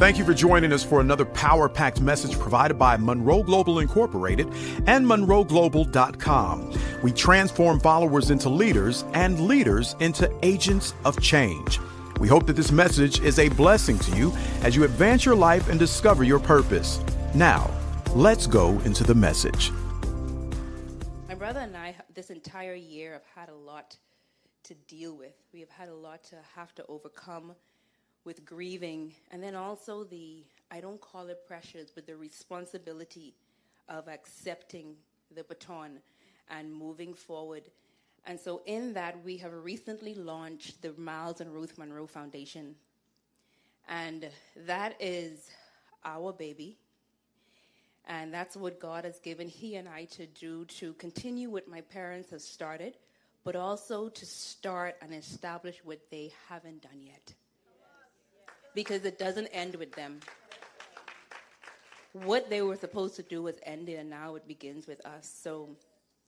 Thank you for joining us for another power-packed message provided by Munroe Global Incorporated and MunroeGlobal.com. We transform followers into leaders and leaders into agents of change. We hope that this message is a blessing to you as you advance your life and discover your purpose. Now, let's go into the message. My brother and I, this entire year, have had a lot to deal with. We have had a lot to have to overcome with grieving, and then also I don't call it pressures, but the responsibility of accepting the baton and moving forward. And so in that, we have recently launched the Myles and Ruth Munroe Foundation. And that is our baby. And that's what God has given he and I to do, to continue what my parents have started, but also to start and establish what they haven't done yet. Because it doesn't end with them. What they were supposed to do was ended, and now it begins with us. So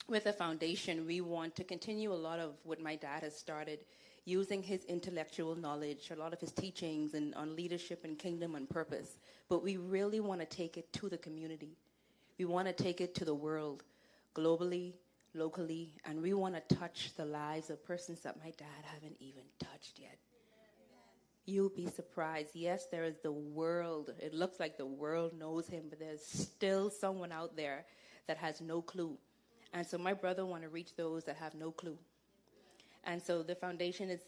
with the foundation, we want to continue a lot of what my dad has started, using his intellectual knowledge, a lot of his teachings on leadership and kingdom and purpose. But we really want to take it to the community. We want to take it to the world, globally, locally, and we want to touch the lives of persons that my dad haven't even touched yet. You'll be surprised. Yes, there is the world. It looks like the world knows him, but there's still someone out there that has no clue. And so my brother want to reach those that have no clue. And so the foundation is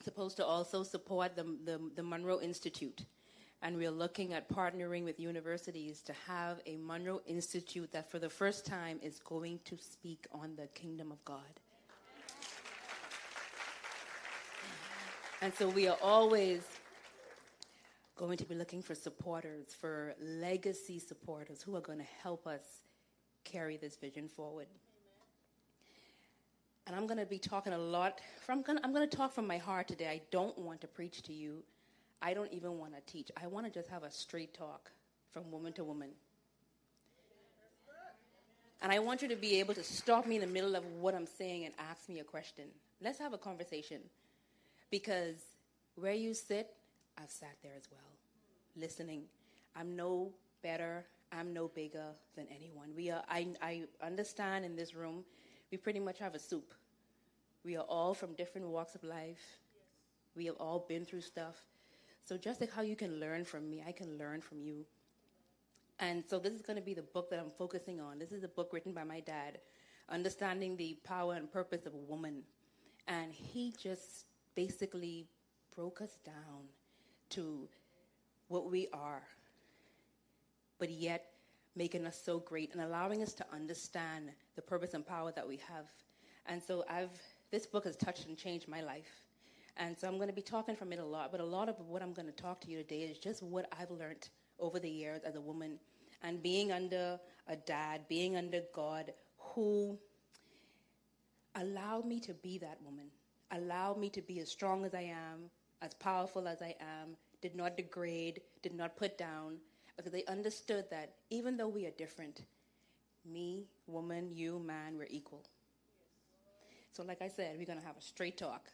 supposed to also support the Munroe Institute. And we're looking at partnering with universities to have a Munroe Institute that for the first time is going to speak on the kingdom of God. And so we are always going to be looking for supporters, for legacy supporters who are going to help us carry this vision forward. And I'm going to be talking a lot. I'm going to talk from my heart today. I don't want to preach to you. I don't even want to teach. I want to just have a straight talk from woman to woman. And I want you to be able to stop me in the middle of what I'm saying and ask me a question. Let's have a conversation. Because where you sit, I've sat there as well, listening. I'm no better, I'm no bigger than anyone. I understand in this room, we pretty much have a soup. We are all from different walks of life. We have all been through stuff. So just like how you can learn from me, I can learn from you. And so this is going to be the book that I'm focusing on. This is a book written by my dad, Understanding the Power and Purpose of a Woman. And he just basically broke us down to what we are, but yet making us so great and allowing us to understand the purpose and power that we have. And so this book has touched and changed my life. And so I'm going to be talking from it a lot, but a lot of what I'm going to talk to you today is just what I've learned over the years as a woman and being under a dad, being under God, who allowed me to be that woman. Allowed me to be as strong as I am, as powerful as I am, did not degrade, did not put down, because they understood that even though we are different, me, woman, you, man, we're equal. So like I said, we're going to have a straight talk.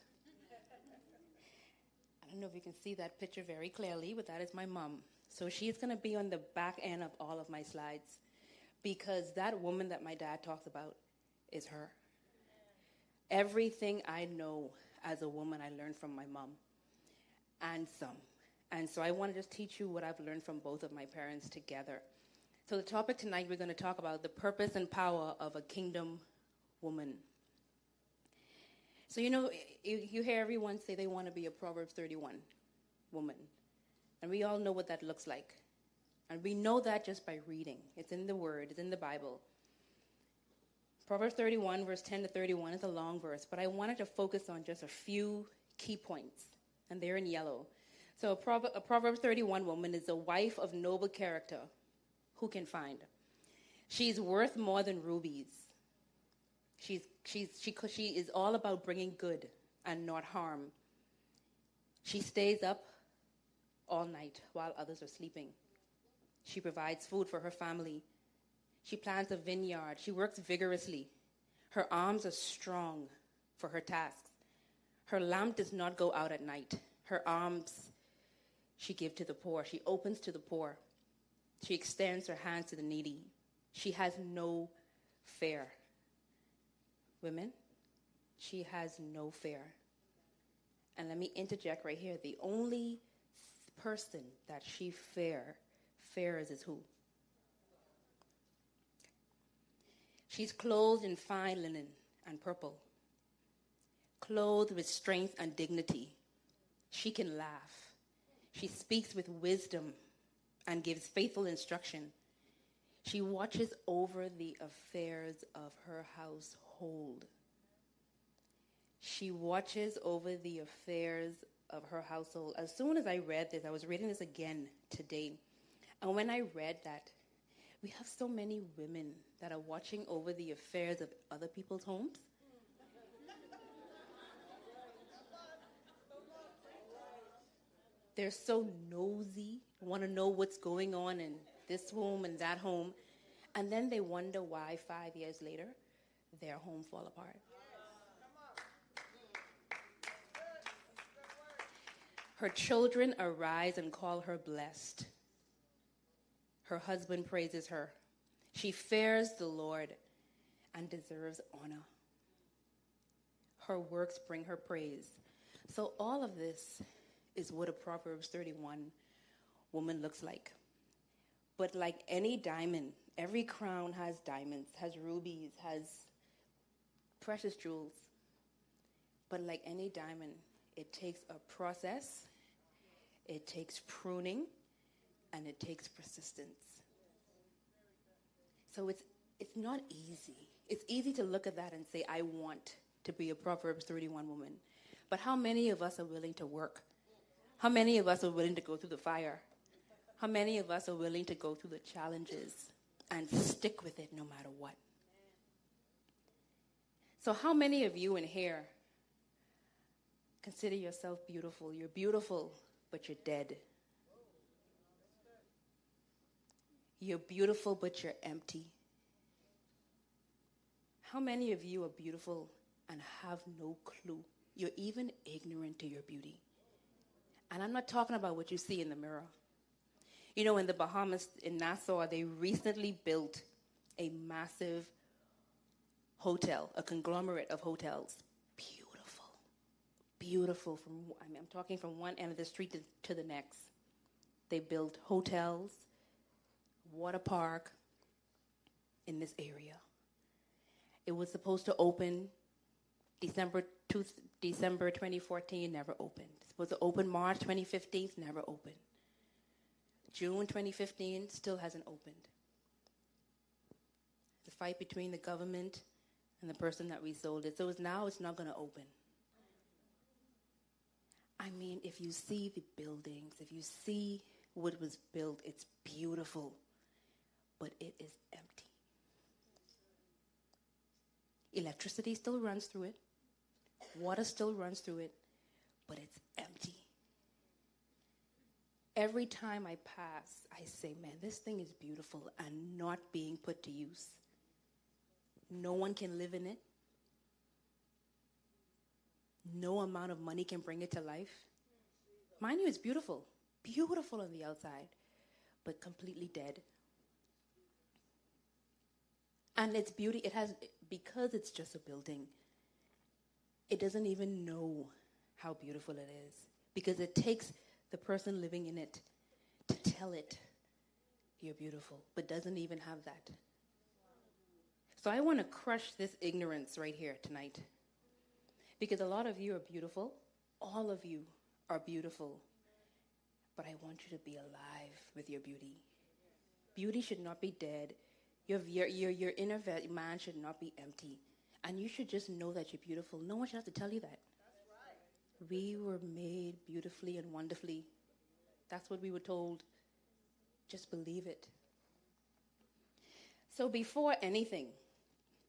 I don't know if you can see that picture very clearly, but that is my mom. So she's going to be on the back end of all of my slides, because that woman that my dad talks about is her. Everything I know as a woman, I learned from my mom, and some. And so I want to just teach you what I've learned from both of my parents together. So the topic tonight, we're going to talk about the purpose and power of a kingdom woman. So, you hear everyone say they want to be a Proverbs 31 woman. And we all know what that looks like. And we know that just by reading. It's in the Word, it's in the Bible. Proverbs 31, verse 10 to 31 is a long verse, but I wanted to focus on just a few key points, and they're in yellow. So a Proverbs 31 woman is a wife of noble character. Who can find? She's worth more than rubies. She is all about bringing good and not harm. She stays up all night while others are sleeping. She provides food for her family. She plants a vineyard. She works vigorously. Her arms are strong for her tasks. Her lamp does not go out at night. Her arms, She gives to the poor. She opens to the poor. She extends her hands to the needy. She has no fear. Women, she has no fear. And let me interject right here. The only person that she fears is who? She's clothed in fine linen and purple, clothed with strength and dignity. She can laugh. She speaks with wisdom and gives faithful instruction. She watches over the affairs of her household. She watches over the affairs of her household. As soon as I read this, I was reading this again today. And when I read that, we have so many women that are watching over the affairs of other people's homes. They're so nosy, want to know what's going on in this home and that home. And then they wonder why 5 years later, their home fall apart. Her children arise and call her blessed. Her husband praises her. She fears the Lord and deserves honor. Her works bring her praise. So all of this is what a Proverbs 31 woman looks like. But like any diamond, every crown has diamonds, has rubies, has precious jewels. But like any diamond, it takes a process, it takes pruning, and it takes persistence. So it's not easy. It's easy to look at that and say, I want to be a Proverbs 31 woman. But how many of us are willing to work? How many of us are willing to go through the fire? How many of us are willing to go through the challenges and stick with it no matter what? So how many of you in here consider yourself beautiful? You're beautiful, but you're dead. You're beautiful, but you're empty. How many of you are beautiful and have no clue? You're even ignorant to your beauty. And I'm not talking about what you see in the mirror. You know, in the Bahamas, in Nassau, they recently built a massive hotel, a conglomerate of hotels. Beautiful. Beautiful. I'm talking from one end of the street to the next. They built hotels, water park in this area. It was supposed to open December 2014, never opened. Supposed to open March 2015, never opened. June 2015, still hasn't opened. The fight between the government and the person that resold it. So it's not going to open. I mean, if you see the buildings, if you see what was built, it's beautiful, but it is empty. Electricity still runs through it. Water still runs through it, but it's empty. Every time I pass, I say, man, this thing is beautiful and not being put to use. No one can live in it. No amount of money can bring it to life. Mind you, it's beautiful. Beautiful on the outside, but completely dead. And its beauty, because it's just a building, it doesn't even know how beautiful it is. Because it takes the person living in it to tell it, you're beautiful, but doesn't even have that. So I want to crush this ignorance right here tonight. Because a lot of you are beautiful. All of you are beautiful. But I want you to be alive with your beauty. Beauty should not be dead. Your inner man should not be empty. And you should just know that you're beautiful. No one should have to tell you that. That's right. We were made beautifully and wonderfully. That's what we were told. Just believe it. So before anything,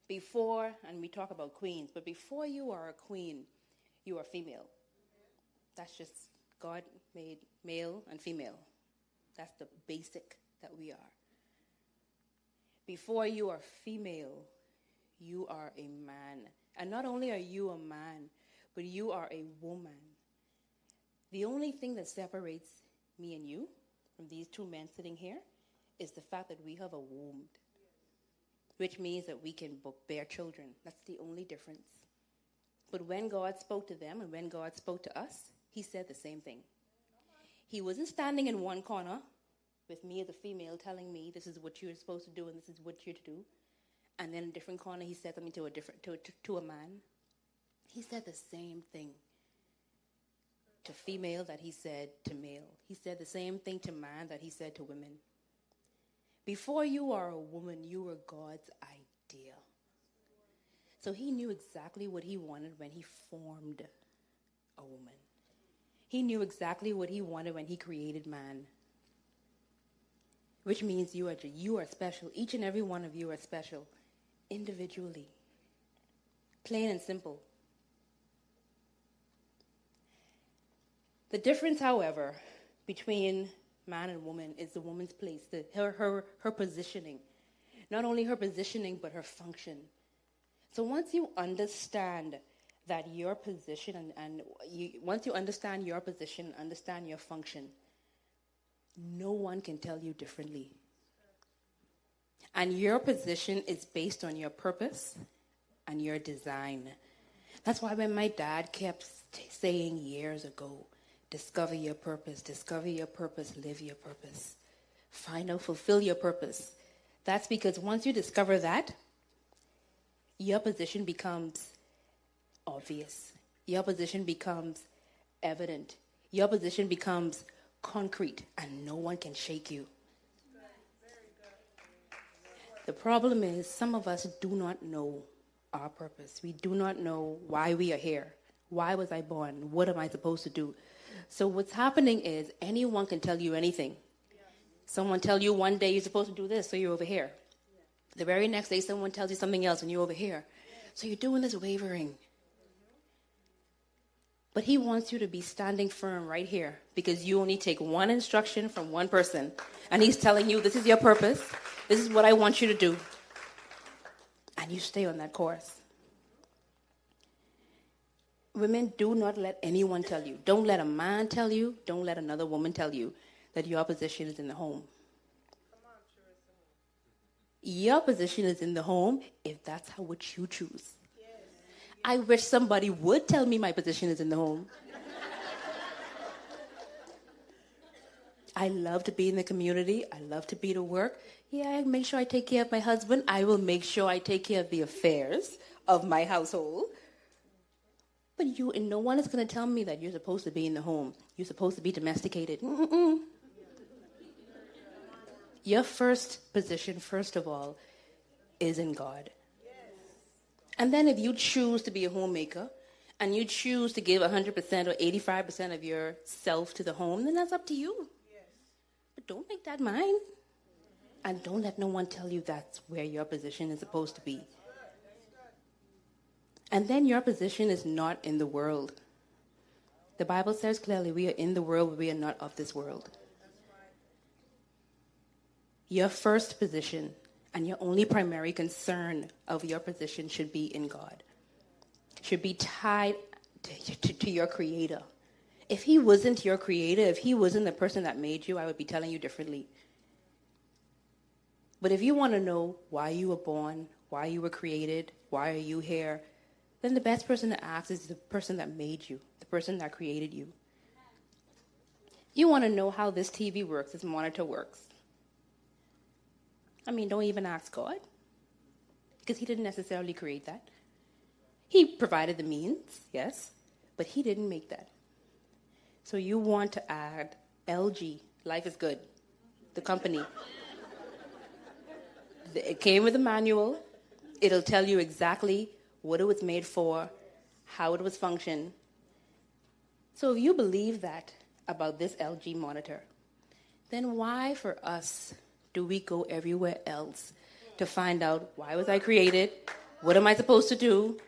and we talk about queens, but before you are a queen, you are female. That's just God made male and female. That's the basic that we are. Before you are female, you are a man. And not only are you a man, but you are a woman. The only thing that separates me and you, from these two men sitting here, is the fact that we have a womb, which means that we can bear children. That's the only difference. But when God spoke to them and when God spoke to us, he said the same thing. He wasn't standing in one corner with me as a female telling me this is what you're supposed to do and this is what you're to do. And then in a different corner, he said something to a man. He said the same thing to female that he said to male. He said the same thing to man that he said to women. Before you are a woman, you were God's idea. So he knew exactly what he wanted when he formed a woman. He knew exactly what he wanted when he created man. Which means you are special. Each and every one of you are special, individually. Plain and simple. The difference, however, between man and woman is the woman's place, her positioning. Not only her positioning, but her function. So once you understand that your position, once you understand your position, understand your function, no one can tell you differently. And your position is based on your purpose and your design. That's why when my dad kept saying years ago, discover your purpose, live your purpose. Find out, fulfill your purpose. That's because once you discover that, your position becomes obvious. Your position becomes evident. Your position becomes concrete, and no one can shake you. The problem is some of us do not know our purpose. We do not know why we are here. Why was I born? What am I supposed to do? So what's happening is anyone can tell you anything. Someone tell you one day you're supposed to do this, so you're over here. The very next day someone tells you something else and you're over here. So you're doing this wavering. But he wants you to be standing firm right here because you only take one instruction from one person. And he's telling you, this is your purpose. This is what I want you to do. And you stay on that course. Women, do not let anyone tell you. Don't let a man tell you. Don't let another woman tell you that your position is in the home. Your position is in the home if that's how what you choose. I wish somebody would tell me my position is in the home. I love to be in the community. I love to be to work. Yeah, I make sure I take care of my husband. I will make sure I take care of the affairs of my household. But no one is going to tell me that you're supposed to be in the home. You're supposed to be domesticated. Mm-mm. Your first position, first of all, is in God. And then if you choose to be a homemaker and you choose to give 100% or 85% of yourself to the home, then that's up to you. But don't make that mine. And don't let no one tell you that's where your position is supposed to be. And then your position is not in the world. The Bible says clearly we are in the world, but we are not of this world. Your first position and your only primary concern of your position should be in God. Should be tied to your Creator. If he wasn't your Creator, if he wasn't the person that made you, I would be telling you differently. But if you want to know why you were born, why you were created, why are you here, then the best person to ask is the person that made you, the person that created you. You want to know how this TV works, this monitor works. I mean, don't even ask God, because he didn't necessarily create that. He provided the means, yes, but he didn't make that. So you want to add LG, Life is Good, the company. It came with a manual. It'll tell you exactly what it was made for, how it was functioned. So if you believe that about this LG monitor, then why for us do we go everywhere else to find out why was I created? What am I supposed to do?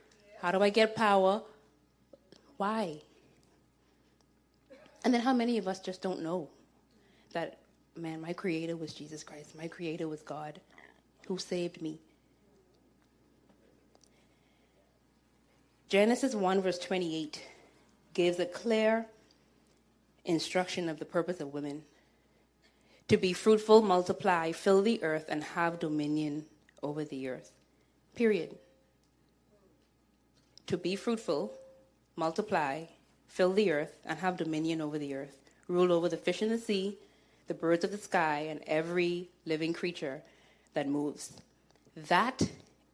How do I get power? Why? And then how many of us just don't know that, man, my creator was Jesus Christ. My creator was God who saved me. Genesis 1 verse 28 gives a clear instruction of the purpose of women. To be fruitful, multiply, fill the earth, and have dominion over the earth. Period. To be fruitful, multiply, fill the earth, and have dominion over the earth. Rule over the fish in the sea, the birds of the sky, and every living creature that moves. That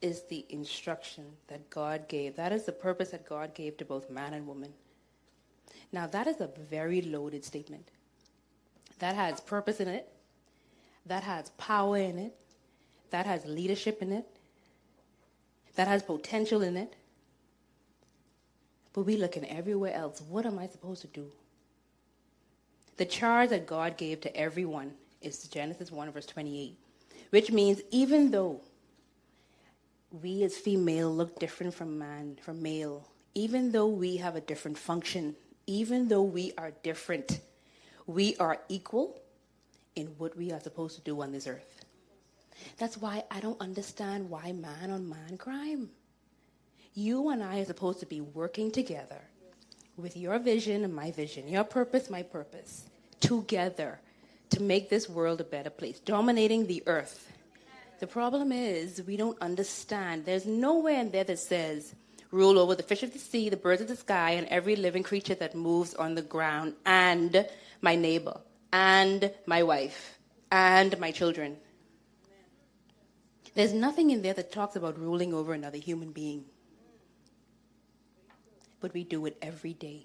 is the instruction that God gave. That is the purpose that God gave to both man and woman. Now, that is a very loaded statement. That has purpose in it. That has power in it. That has leadership in it. That has potential in it. But we looking everywhere else. What am I supposed to do? The charge that God gave to everyone is Genesis 1 verse 28, which means even though we as female look different from male, even though we have a different function, even though we are different, we are equal in what we are supposed to do on this earth. That's why I don't understand why man on man crime. You and I are supposed to be working together with your vision and my vision, your purpose, my purpose, together to make this world a better place, dominating the earth. The problem is we don't understand. There's nowhere in there that says, rule over the fish of the sea, the birds of the sky, and every living creature that moves on the ground, and my neighbor, and my wife, and my children. There's nothing in there that talks about ruling over another human being. But we do it every day.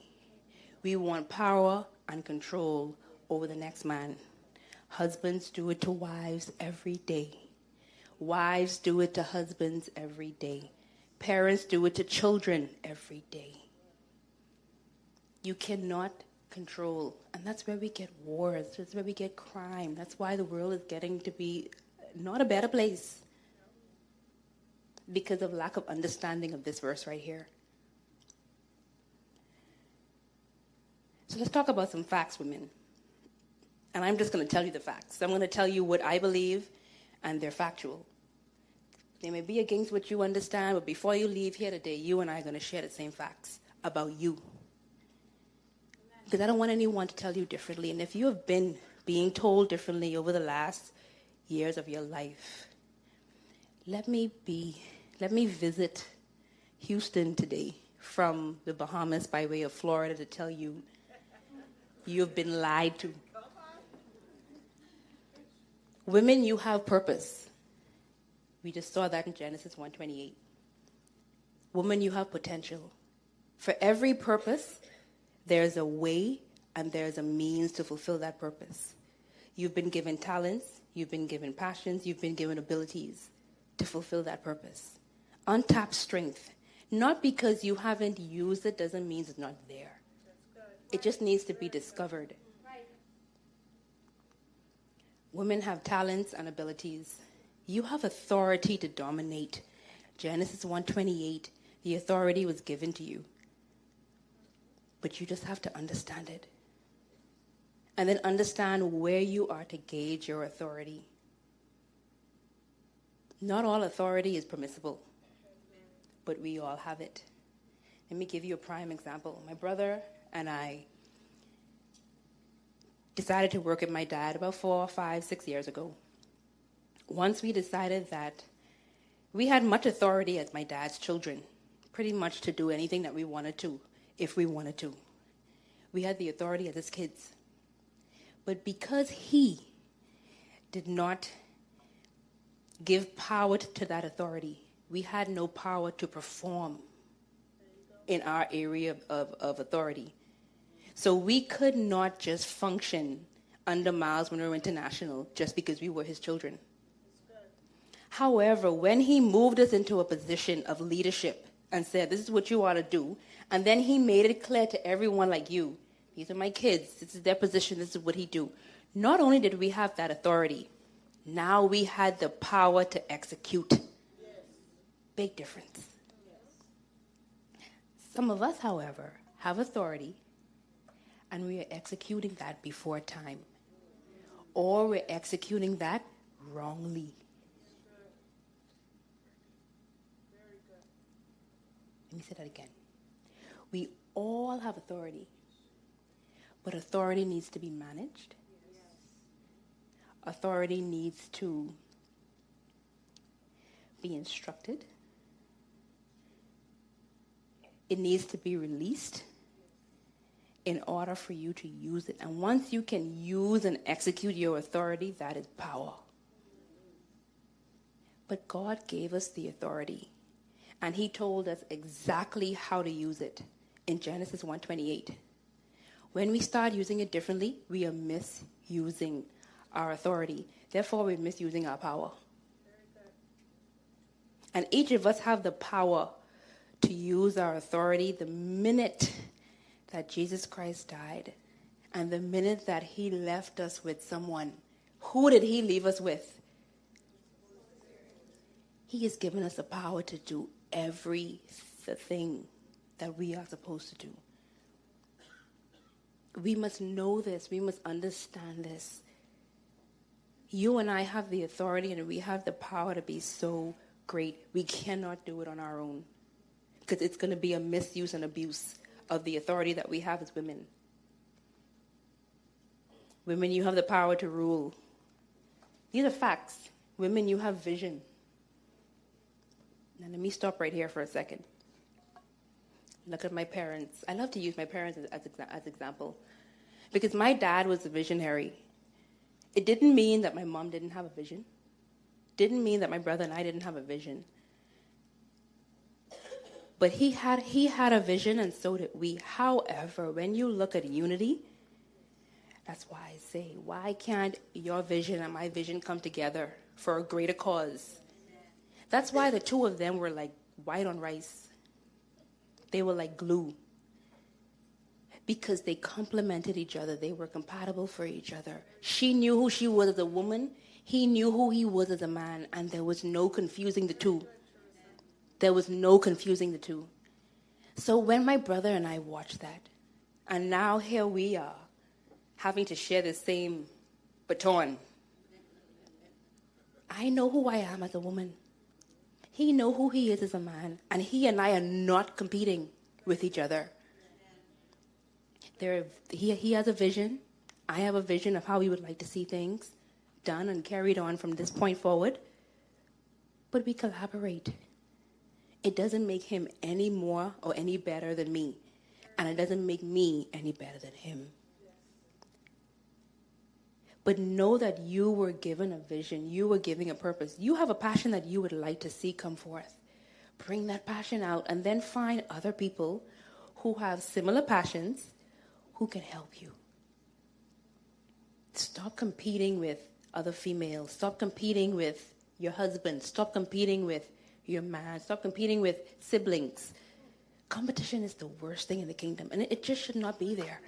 We want power and control over the next man. Husbands do it to wives every day. Wives do it to husbands every day. Parents do it to children every day. You cannot control. And that's where we get wars. That's where we get crime. That's why the world is getting to be not a better place. Because of lack of understanding of this verse right here. So let's talk about some facts, women. And I'm just going to tell you the facts. I'm going to tell you what I believe, and they're factual. They may be against what you understand, but before you leave here today, you and I are going to share the same facts about you. Because I don't want anyone to tell you differently. And if you have been being told differently over the last years of your life, let me visit Houston today from the Bahamas by way of Florida to tell you you've been lied to. Women, you have purpose. We just saw that in Genesis 1:28. Woman, you have potential. For every purpose, there's a way and there's a means to fulfill that purpose. You've been given talents, you've been given passions, you've been given abilities to fulfill that purpose. Untapped strength. Not because you haven't used it doesn't mean it's not there. It just needs to be discovered. Women have talents and abilities. You have authority to dominate. Genesis 1:28, the authority was given to you. But you just have to understand it. And then understand where you are to gauge your authority. Not all authority is permissible, but we all have it. Let me give you a prime example. My brother and I decided to work with my dad about 4, 5, 6 years ago. Once we decided that we had much authority as my dad's children, pretty much to do anything that we wanted to, if we wanted to. We had the authority as his kids. But because he did not give power to that authority, we had no power to perform in our area of authority. So we could not just function under Myles Munroe International just because we were his children. However, when he moved us into a position of leadership and said, this is what you ought to do, and then he made it clear to everyone like you, these are my kids, this is their position, this is what he do. Not only did we have that authority, now we had the power to execute. Big difference. Some of us, however, have authority, and we are executing that before time. Or we're executing that wrongly. Let me say that again. We all have authority, But authority needs to be managed. Authority needs to be instructed. It needs to be released in order for you to use it. And once you can use and execute your authority, that is power. But God gave us the authority, and he told us exactly how to use it in Genesis 1:28. When we start using it differently, we are misusing our authority. Therefore, we're misusing our power. And each of us have the power to use our authority the minute that Jesus Christ died and the minute that he left us with someone. Who did he leave us with? He has given us the power to do everything that we are supposed to do. We must know this. We must understand this. You and I have the authority and we have the power to be so great. We cannot do it on our own, because it's going to be a misuse and abuse of the authority that we have as women. Women, you have the power to rule. These are facts. Women, you have vision. Now let me stop right here for a second. Look at my parents. I love to use my parents as example, because my dad was a visionary. It didn't mean that my mom didn't have a vision. Didn't mean that my brother and I didn't have a vision. But he had a vision, and so did we. However, when you look at unity, that's why I say, why can't your vision and my vision come together for a greater cause? That's why the two of them were like white on rice. They were like glue. Because they complemented each other. They were compatible for each other. She knew who she was as a woman. He knew who he was as a man. And there was no confusing the two. There was no confusing the two. So when my brother and I watched that, and now here we are, having to share the same baton. I know who I am as a woman. He knows who he is as a man. And he and I are not competing with each other. He has a vision. I have a vision of how we would like to see things done and carried on from this point forward. But we collaborate. It doesn't make him any more or any better than me. And it doesn't make me any better than him. But know that you were given a vision. You were given a purpose. You have a passion that you would like to see come forth. Bring that passion out and then find other people who have similar passions who can help you. Stop competing with other females. Stop competing with your husband. Stop competing with your man. Stop competing with siblings. Competition is the worst thing in the kingdom, and it just should not be there.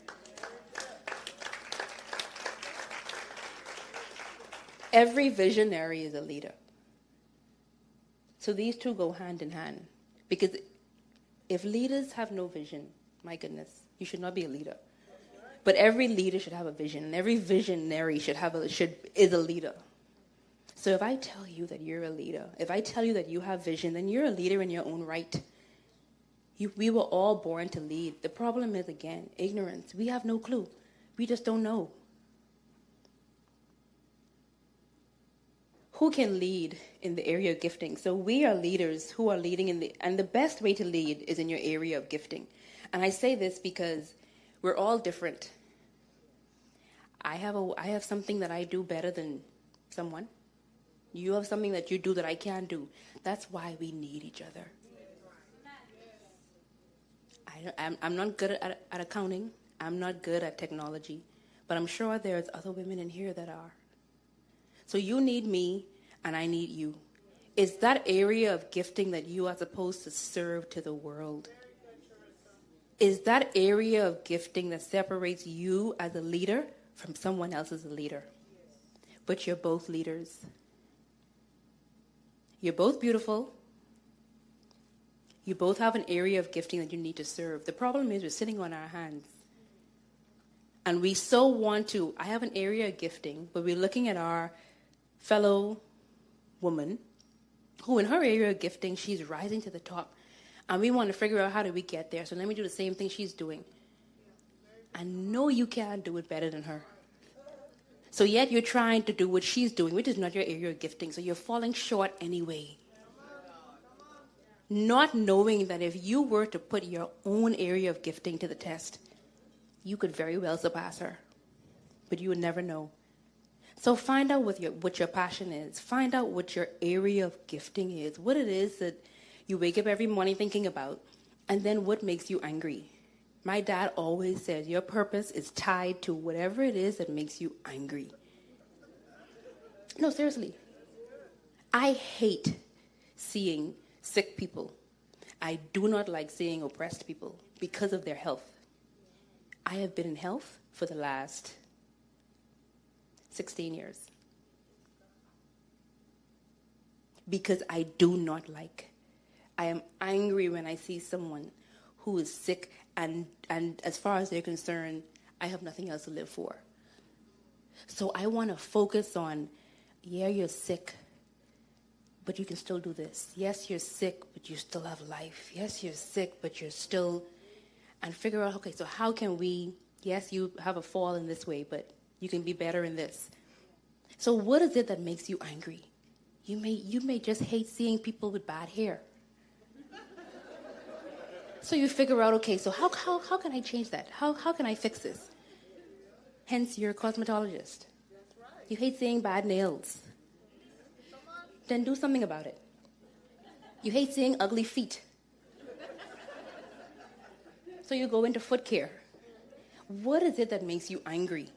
Every visionary is a leader. So these two go hand in hand. Because if leaders have no vision, my goodness, you should not be a leader. But every leader should have a vision, and every visionary is a leader. So if I tell you that you're a leader, if I tell you that you have vision, then you're a leader in your own right. We were all born to lead. The problem is, again, ignorance. We have no clue. We just don't know. Who can lead in the area of gifting? So we are leaders who are leading and the best way to lead is in your area of gifting. And I say this because we're all different. I have something that I do better than someone. You have something that you do that I can't do. That's why we need each other. I'm not good at accounting. I'm not good at technology. But I'm sure there's other women in here that are. So you need me, and I need you. It's that area of gifting that you are supposed to serve to the world. Is that area of gifting that separates you as a leader from someone else as a leader. But you're both leaders. You're both beautiful. You both have an area of gifting that you need to serve. The problem is we're sitting on our hands. And we so want to, I have an area of gifting, but we're looking at our fellow woman who in her area of gifting, she's rising to the top. And we want to figure out how do we get there. So let me do the same thing she's doing. I know you can't do it better than her. So yet you're trying to do what she's doing, which is not your area of gifting. So you're falling short anyway. Not knowing that if you were to put your own area of gifting to the test, you could very well surpass her. But you would never know. So find out what your passion is. Find out what your area of gifting is. What it is that you wake up every morning thinking about. And then what makes you angry. My dad always says your purpose is tied to whatever it is that makes you angry. No, seriously. I hate seeing sick people. I do not like seeing oppressed people because of their health. I have been in health for the last 16 years. Because I do not like. I am angry when I see someone who is sick and as far as they're concerned, I have nothing else to live for. So I want to focus on, yeah, you're sick, but you can still do this. Yes, you're sick, but you still have life. Yes, you're sick, but you're still, and figure out, okay, so how can we, yes, you have a fall in this way, but you can be better in this. So what is it that makes you angry? You may just hate seeing people with bad hair. So you figure out, okay, so how can I change that? How can I fix this? Hence, you're a cosmetologist. You hate seeing bad nails. Then do something about it. You hate seeing ugly feet. So you go into foot care. What is it that makes you angry?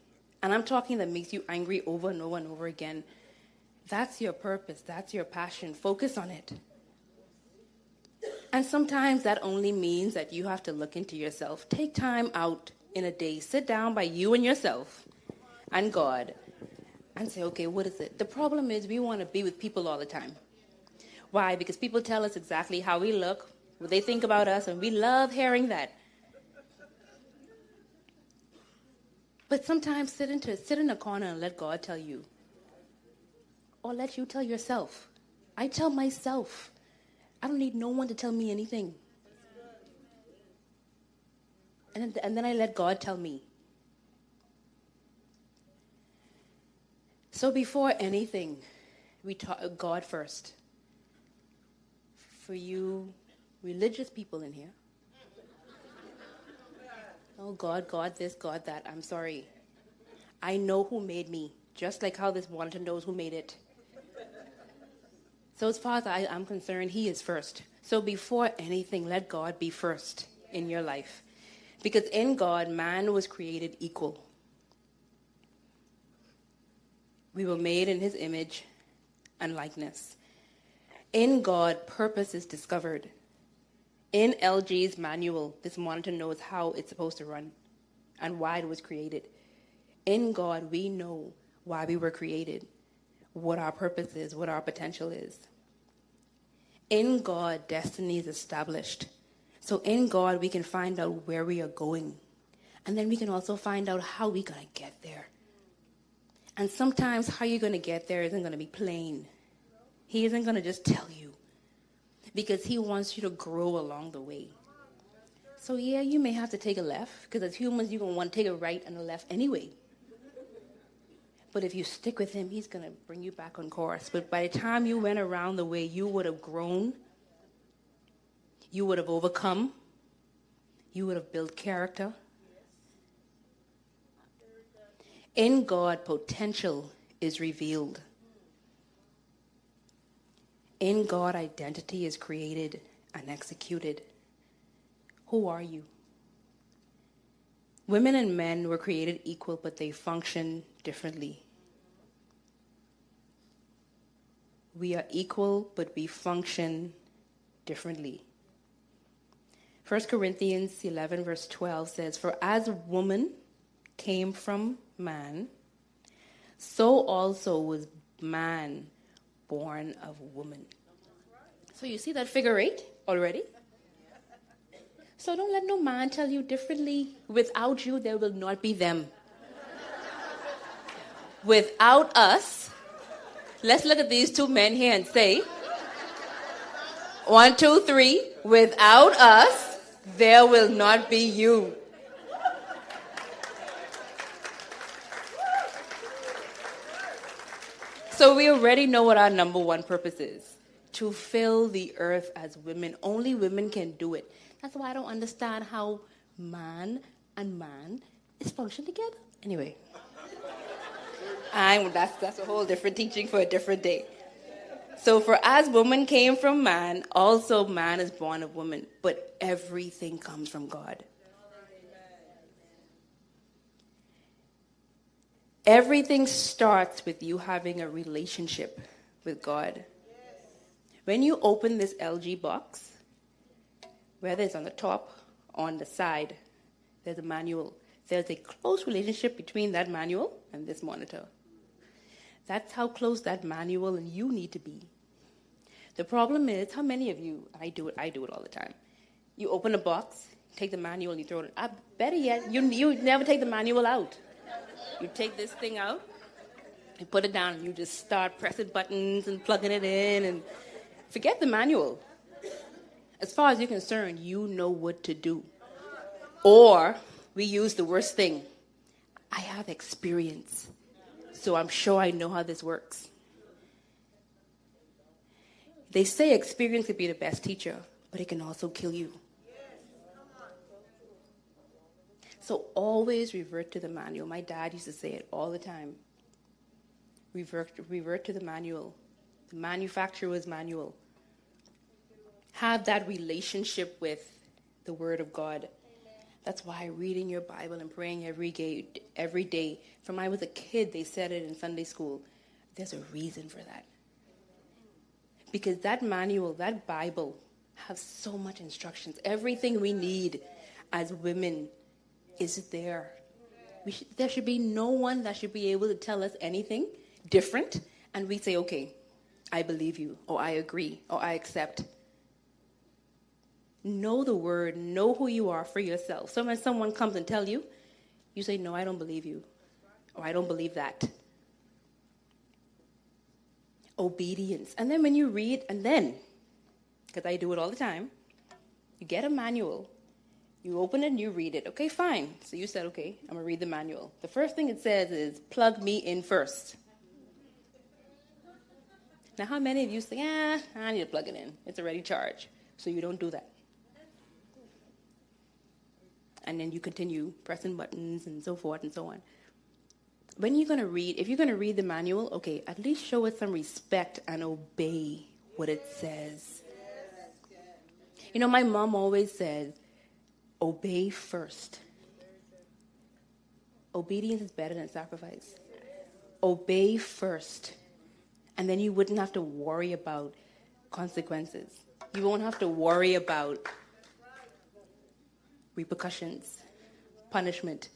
And I'm talking that makes you angry over and over and over again. That's your purpose. That's your passion. Focus on it. And sometimes that only means that you have to look into yourself. Take time out in a day. Sit down by you and yourself and God and say, okay, what is it? The problem is we want to be with people all the time. Why? Because people tell us exactly how we look, what they think about us, and we love hearing that. But sometimes sit in a corner and let God tell you. Or let you tell yourself. I tell myself. I don't need no one to tell me anything. And then I let God tell me. So before anything, we talk God first. For you religious people in here. Oh, God this, God that. I'm sorry. I know who made me, just like how this monitor knows who made it. So as far as I'm concerned, he is first. So before anything, let God be first in your life. Because in God, man was created equal. We were made in his image and likeness. In God, purpose is discovered. In LG's manual, this monitor knows how it's supposed to run and why it was created. In God, we know why we were created, what our purpose is, what our potential is. In God, destiny is established. So in God, we can find out where we are going. And then we can also find out how we're going to get there. And sometimes how you're going to get there isn't going to be plain. He isn't going to just tell you. Because he wants you to grow along the way. So yeah, you may have to take a left. Because as humans, you're going to want to take a right and a left anyway. But if you stick with him, he's going to bring you back on course. But by the time you went around the way, you would have grown. You would have overcome. You would have built character. In God, potential is revealed. In God, identity is created and executed. Who are you? Women and men were created equal, but they function differently. We are equal, but we function differently. 1 Corinthians 11, verse 12 says, "For as woman came from man, so also was man born of woman." So you see that figure 8 already? So don't let no man tell you differently. Without you, there will not be them. Without us, let's look at these two men here and say, 1, 2, 3, without us, there will not be you. So we already know what our number one purpose is. To fill the earth as women. Only women can do it. That's why I don't understand how man and man is function together. Anyway. That's a whole different teaching for a different day. So for as woman came from man, also man is born of woman. But everything comes from God. Everything starts with you having a relationship with God. When you open this LG box, whether it's on the top or on the side, there's a manual. There's a close relationship between that manual and this monitor. That's how close that manual and you need to be. The problem is, how many of you, I do it all the time. You open a box, take the manual, and you throw it. Better yet, you never take the manual out. You take this thing out, you put it down, and you just start pressing buttons and plugging it in, and forget the manual. As far as you're concerned, you know what to do. Or we use the worst thing. I have experience, so I'm sure I know how this works. They say experience could be the best teacher, but it can also kill you. So always revert to the manual. My dad used to say it all the time. Revert to the manual. The manufacturer's manual. Have that relationship with the Word of God. That's why reading your Bible and praying every day. From when I was a kid, they said it in Sunday school. There's a reason for that. Because that manual, that Bible, has so much instructions. Everything we need as women is there. There should be no one that should be able to tell us anything different, and we say, okay, I believe you, or I agree, or I accept. Know the word, know who you are for yourself. So when someone comes and tells you, you say, no, I don't believe you, or I don't believe that. Obedience. And then when you read, because I do it all the time, you get a manual, you open it and you read it. Okay, fine. So you said, okay, I'm going to read the manual. The first thing it says is, plug me in first. Now, how many of you say, I need to plug it in. It's already charged. So you don't do that. And then you continue pressing buttons and so forth and so on. When you're going to read, if you're going to read the manual, okay, at least show it some respect and obey what it says. You know, my mom always said, obey first. Obedience is better than sacrifice. Obey first. And then you wouldn't have to worry about consequences. You won't have to worry about repercussions, punishment.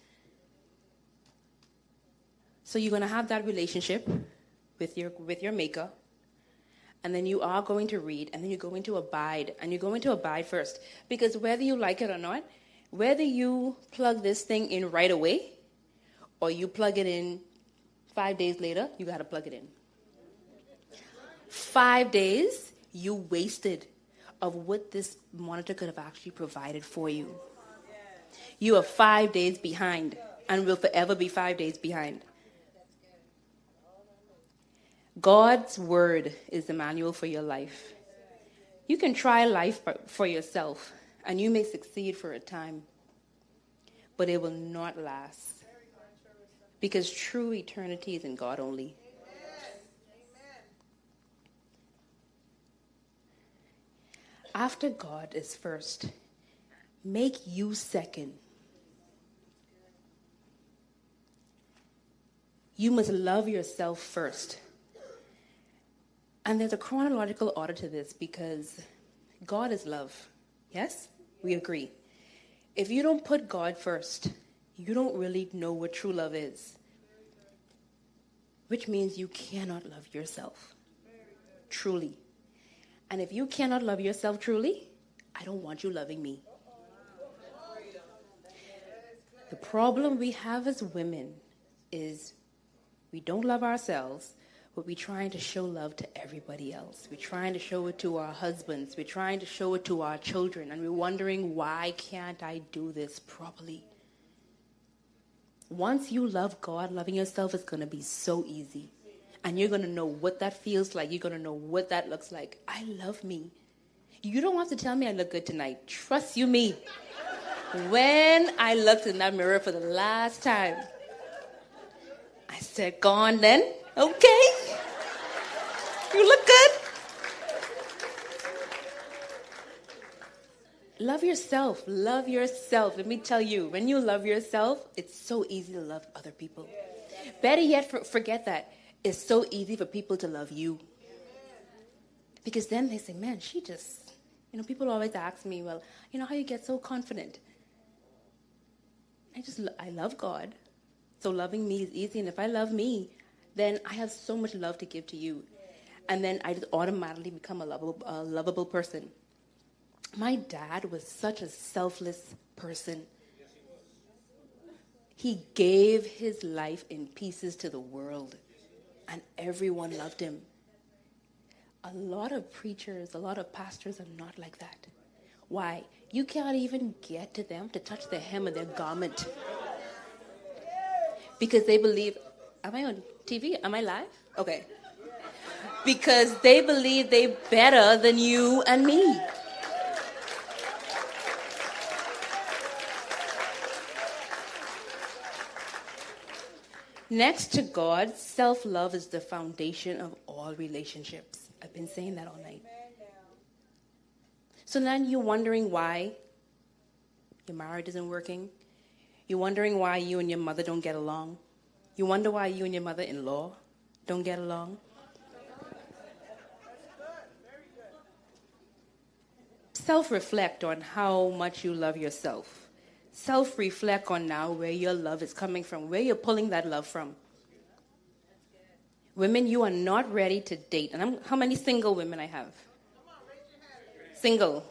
So you're going to have that relationship with your maker, and then you are going to read, and then you're going to abide, and you're going to abide first. Because whether you like it or not, whether you plug this thing in right away, or you plug it in 5 days later, you got to plug it in. 5 days you wasted of what this monitor could have actually provided for you. You are 5 days behind, and will forever be 5 days behind. God's word is the manual for your life. You can try life for yourself, and you may succeed for a time, but it will not last. Because true eternity is in God only. After God is first, make you second. You must love yourself first. And there's a chronological order to this because God is love. Yes? We agree. If you don't put God first, you don't really know what true love is. Which means you cannot love yourself truly. And if you cannot love yourself truly, I don't want you loving me. The problem we have as women is we don't love ourselves, but we're trying to show love to everybody else. We're trying to show it to our husbands. We're trying to show it to our children. And we're wondering, why can't I do this properly? Once you love God, loving yourself is going to be so easy. And you're going to know what that feels like. You're going to know what that looks like. I love me. You don't have to tell me I look good tonight. Trust you me. When I looked in that mirror for the last time, I said, go on then. Okay. You look good. Love yourself. Love yourself. Let me tell you, when you love yourself, it's so easy to love other people. Better yet, forget that. It's so easy for people to love you. Because then they say, man, she just, people always ask me, well, how you get so confident? I love God. So loving me is easy. And if I love me, then I have so much love to give to you. And then I just automatically become a lovable person. My dad was such a selfless person. He gave his life in pieces to the world, and everyone loved him. A lot of preachers, a lot of pastors are not like that. Why? You can't even get to them to touch the hem of their garment. Because they believe, am I on TV? Am I live? Okay. Because they believe they're better than you and me. Next to God, self-love is the foundation of all relationships. I've been saying that all night. So then you're wondering why your marriage isn't working. You're wondering why you and your mother don't get along. You wonder why you and your mother-in-law don't get along. Self-reflect on how much you love yourself. Self-reflect on now where your love is coming from, where you're pulling that love from. Women, you are not ready to date. And how many single women I have? Single,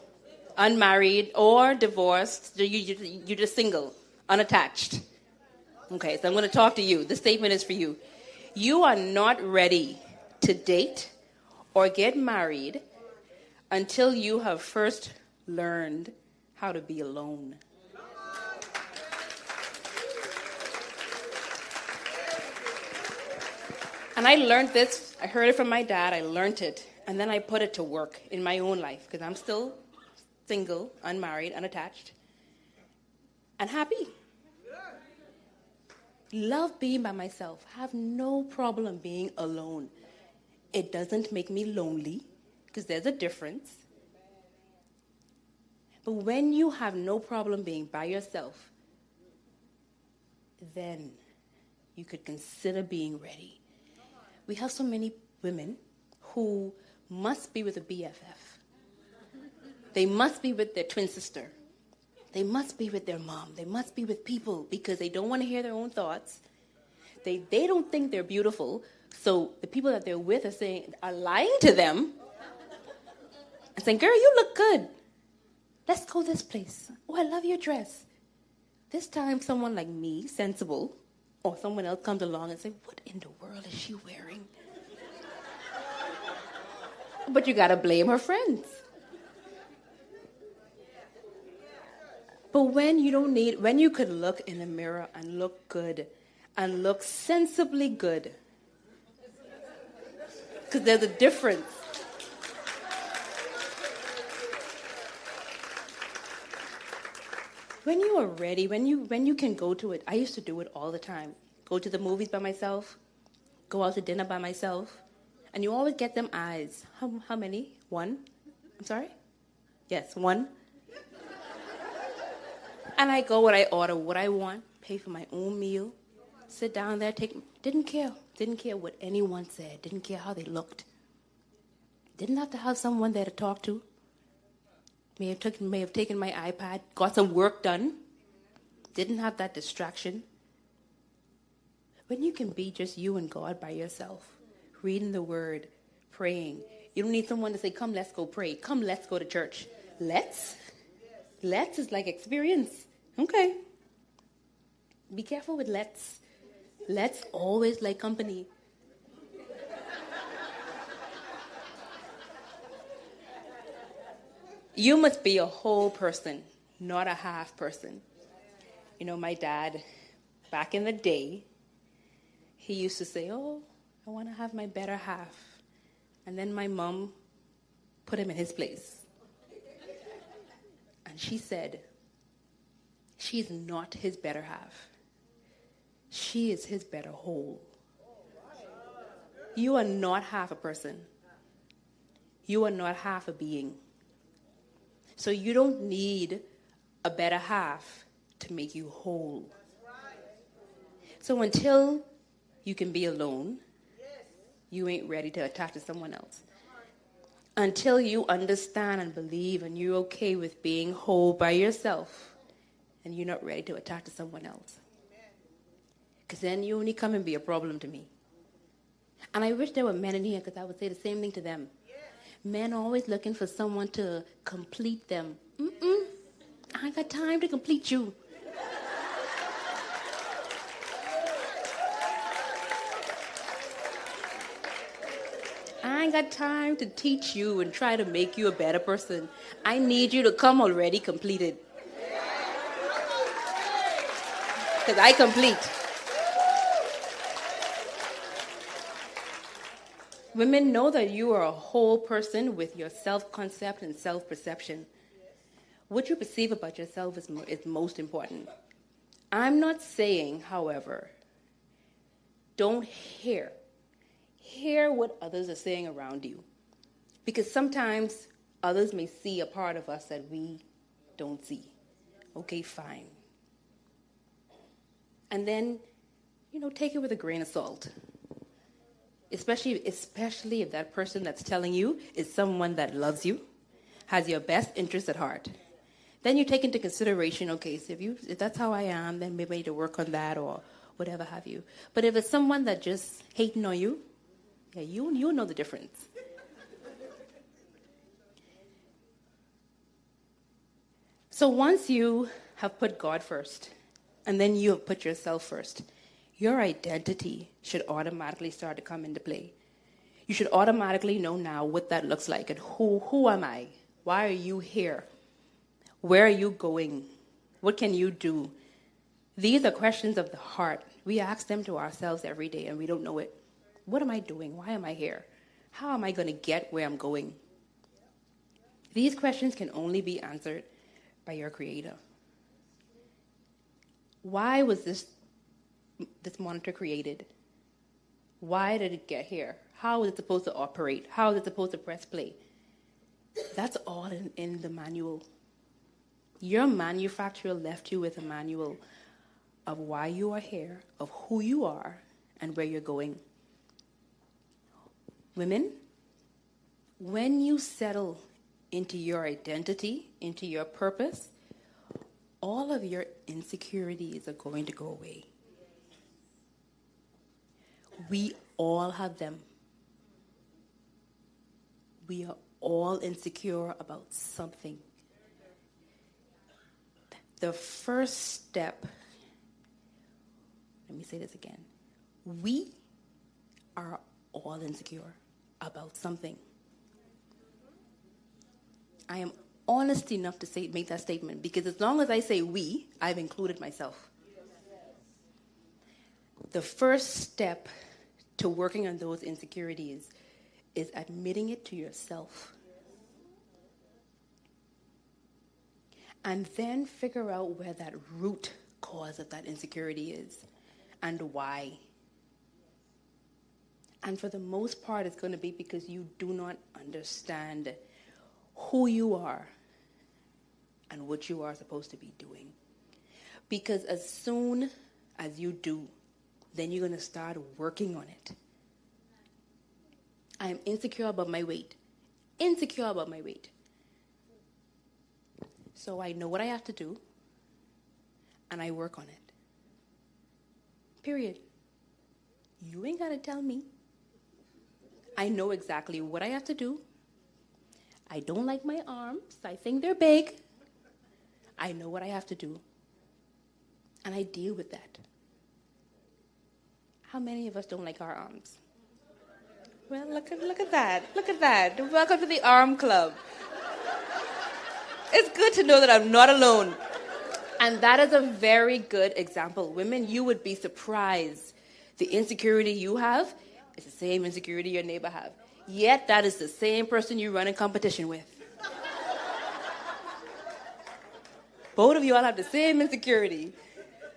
unmarried, or divorced. You're just single, unattached. Okay, so I'm going to talk to you. This statement is for you. You are not ready to date or get married until you have first learned how to be alone. And I learned this, I heard it from my dad, I learned it, and then I put it to work in my own life, because I'm still single, unmarried, unattached, and happy. Love being by myself, have no problem being alone. It doesn't make me lonely, because there's a difference. But when you have no problem being by yourself, then you could consider being ready. We have so many women who must be with a BFF. They must be with their twin sister. They must be with their mom. They must be with people because they don't want to hear their own thoughts. They don't think they're beautiful. So the people that they're with are lying to them and saying, girl, you look good. Let's go this place. Oh, I love your dress. This time someone like me, sensible, or someone else comes along and say, what in the world is she wearing? But you got to blame her friends. But when you could look in the mirror and look good and look sensibly good, because there's a difference. When you are ready, when you can go to it, I used to do it all the time. Go to the movies by myself, go out to dinner by myself, and you always get them eyes. How many? One? I'm sorry? Yes, one. And I go I order what I want, pay for my own meal, sit down there, didn't care what anyone said, didn't care how they looked. Didn't have to have someone there to talk to. May have taken my iPad, got some work done. Didn't have that distraction. When you can be just you and God by yourself, reading the Word, praying. You don't need someone to say, come, let's go pray. Come, let's go to church. Let's is like experience. Okay. Be careful with let's. Let's always like company. You must be a whole person, not a half person. My dad, back in the day, he used to say, oh, I want to have my better half. And then my mom put him in his place. And she said, she's not his better half. She is his better whole. You are not half a person. You are not half a being. So you don't need a better half to make you whole. So until you can be alone, you ain't ready to attach to someone else. Until you understand and believe and you're okay with being whole by yourself, and you're not ready to attach to someone else. Because then you only come and be a problem to me. And I wish there were men in here, because I would say the same thing to them. Men are always looking for someone to complete them. I ain't got time to complete you. I ain't got time to teach you and try to make you a better person. I need you to come already completed. Because I complete. Women, know that you are a whole person with your self-concept and self-perception. What you perceive about yourself is most important. I'm not saying, however, don't hear what others are saying around you. Because sometimes others may see a part of us that we don't see. Okay, fine. And then, take it with a grain of salt. Especially if that person that's telling you is someone that loves you, has your best interest at heart. Then you take into consideration, okay, so if that's how I am, then maybe I need to work on that or whatever have you. But if it's someone that just hating on you, yeah, you know the difference. So once you have put God first, and then you have put yourself first, your identity should automatically start to come into play. You should automatically know now what that looks like and who am I? Why are you here? Where are you going? What can you do? These are questions of the heart. We ask them to ourselves every day and we don't know it. What am I doing? Why am I here? How am I going to get where I'm going? These questions can only be answered by your Creator. Why was this monitor created? Why did it get here? How is it supposed to operate? How is it supposed to press play? That's all in the manual. Your manufacturer left you with a manual of why you are here, of who you are, and where you're going. Women, when you settle into your identity, into your purpose, all of your insecurities are going to go away. We all have them. We are all insecure about something. The first step, let me say this again. We are all insecure about something. I am honest enough to make that statement because as long as I say we, I've included myself. The first step to working on those insecurities is admitting it to yourself. And then figure out where that root cause of that insecurity is and why. And for the most part, it's going to be because you do not understand who you are and what you are supposed to be doing. Because as soon as you do, then you're going to start working on it. I am insecure about my weight. Insecure about my weight. So I know what I have to do, and I work on it. Period. You ain't got to tell me. I know exactly what I have to do. I don't like my arms. I think they're big. I know what I have to do. And I deal with that. How many of us don't like our arms? Well, look at that. Look at that. Welcome to the Arm Club. It's good to know that I'm not alone. And that is a very good example. Women, you would be surprised the insecurity you have It's the same insecurity your neighbor have. Yet that is the same person you run in competition with. Both of you all have the same insecurity,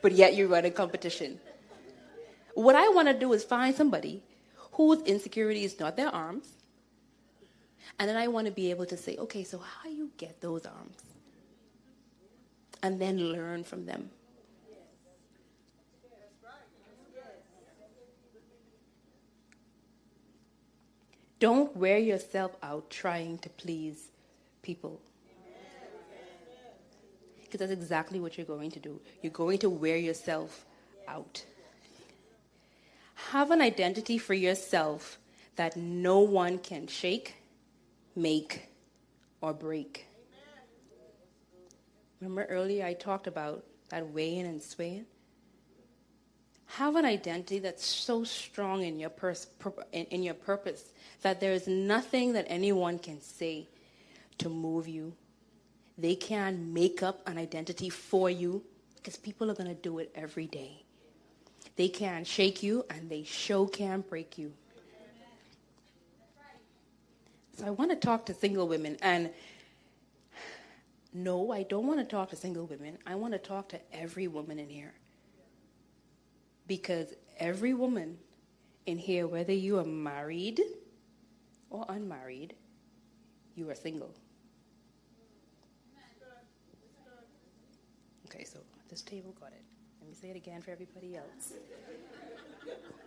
but yet you run in competition. What I want to do is find somebody whose insecurity is not their arms, and then I want to be able to say, okay, so how you get those arms? And then learn from them. Don't wear yourself out trying to please people. Because that's exactly what you're going to do. You're going to wear yourself out. Have an identity for yourself that no one can shake, make, or break. Remember earlier I talked about that weighing and swaying? Have an identity that's so strong in your in your purpose that there is nothing that anyone can say to move you. They can't make up an identity for you because people are going to do it every day. They can't shake you and they sure can't break you. So I want to talk to single women, and no, I don't want to talk to single women. I want to talk to every woman in here. Because every woman in here, whether you are married or unmarried, you are single. Okay, so this table got it. Let me say it again for everybody else.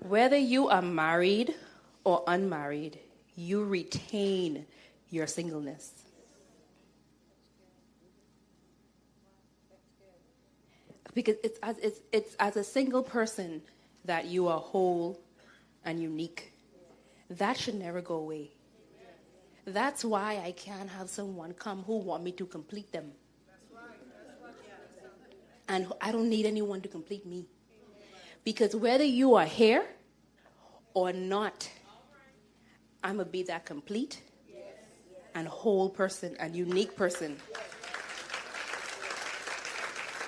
Whether you are married or unmarried, you retain your singleness. Because it's as a single person that you are whole and unique. That should never go away. That's why I can't have someone come who want me to complete them. And I don't need anyone to complete me. Because whether you are here or not, I'm going to be that complete and whole person and unique person.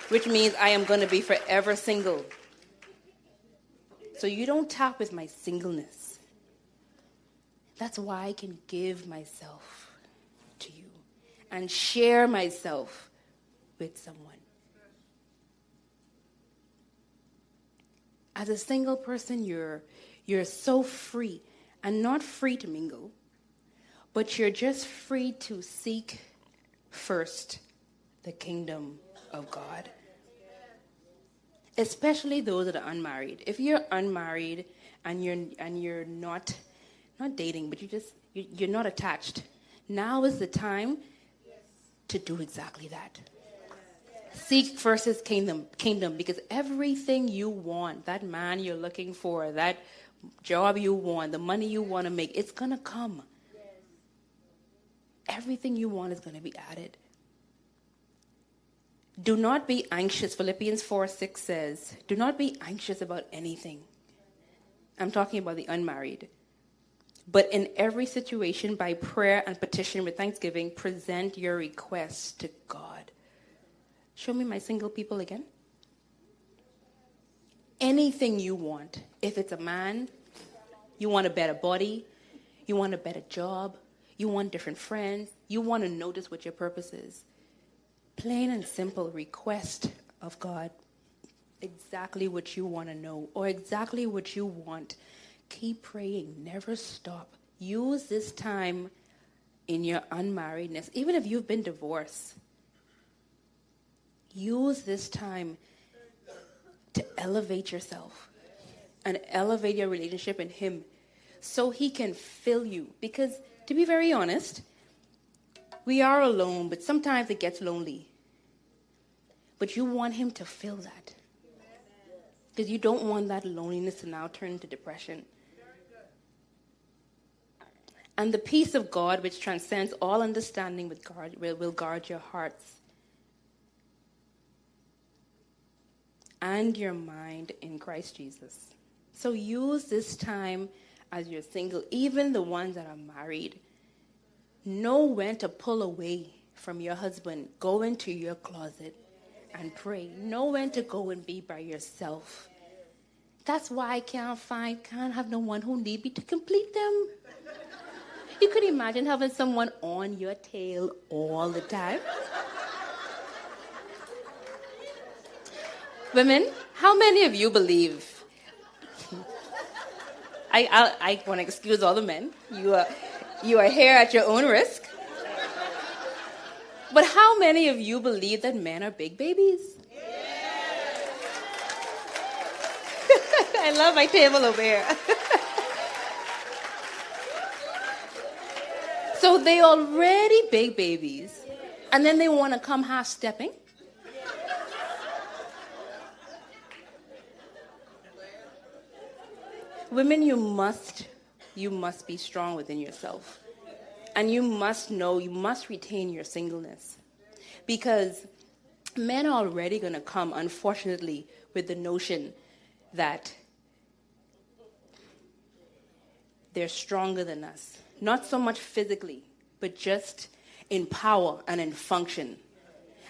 Which means I am going to be forever single. So you don't tap with my singleness. That's why I can give myself to you and share myself with someone. As a single person, you're so free, and not free to mingle, but you're just free to seek first the kingdom of God. Especially those that are unmarried. If you're unmarried and you're not dating, but you're not attached, now is the time to do exactly that. Seek first his kingdom, because everything you want, that man you're looking for, that job you want, the money you want to make, it's going to come. Everything you want is going to be added. Do not be anxious. Philippians 4:6 says, do not be anxious about anything. I'm talking about the unmarried. But in every situation, by prayer and petition with thanksgiving, present your requests to God. Show me my single people again. Anything you want. If it's a man, you want a better body, you want a better job, you want different friends, you want to notice what your purpose is. Plain and simple request of God. Exactly what you want to know or exactly what you want. Keep praying. Never stop. Use this time in your unmarriedness. Even if you've been divorced, use this time to elevate yourself and elevate your relationship in him so he can fill you. Because to be very honest, we are alone, but sometimes it gets lonely. But you want him to fill that. Because you don't want that loneliness to now turn into depression. And the peace of God, which transcends all understanding, will guard your hearts and your mind in Christ Jesus. So use this time as you're single, even the ones that are married. Know when to pull away from your husband. Go into your closet and pray. Know when to go and be by yourself. That's why I can't have no one who need me to complete them. You could imagine having someone on your tail all the time. Women, how many of you believe? I want to excuse all the men. You are here at your own risk. But how many of you believe that men are big babies? I love my table over here. So they already big babies, and then they want to come half-stepping. Women, you must be strong within yourself. And you must retain your singleness. Because men are already going to come, unfortunately, with the notion that they're stronger than us. Not so much physically, but just in power and in function.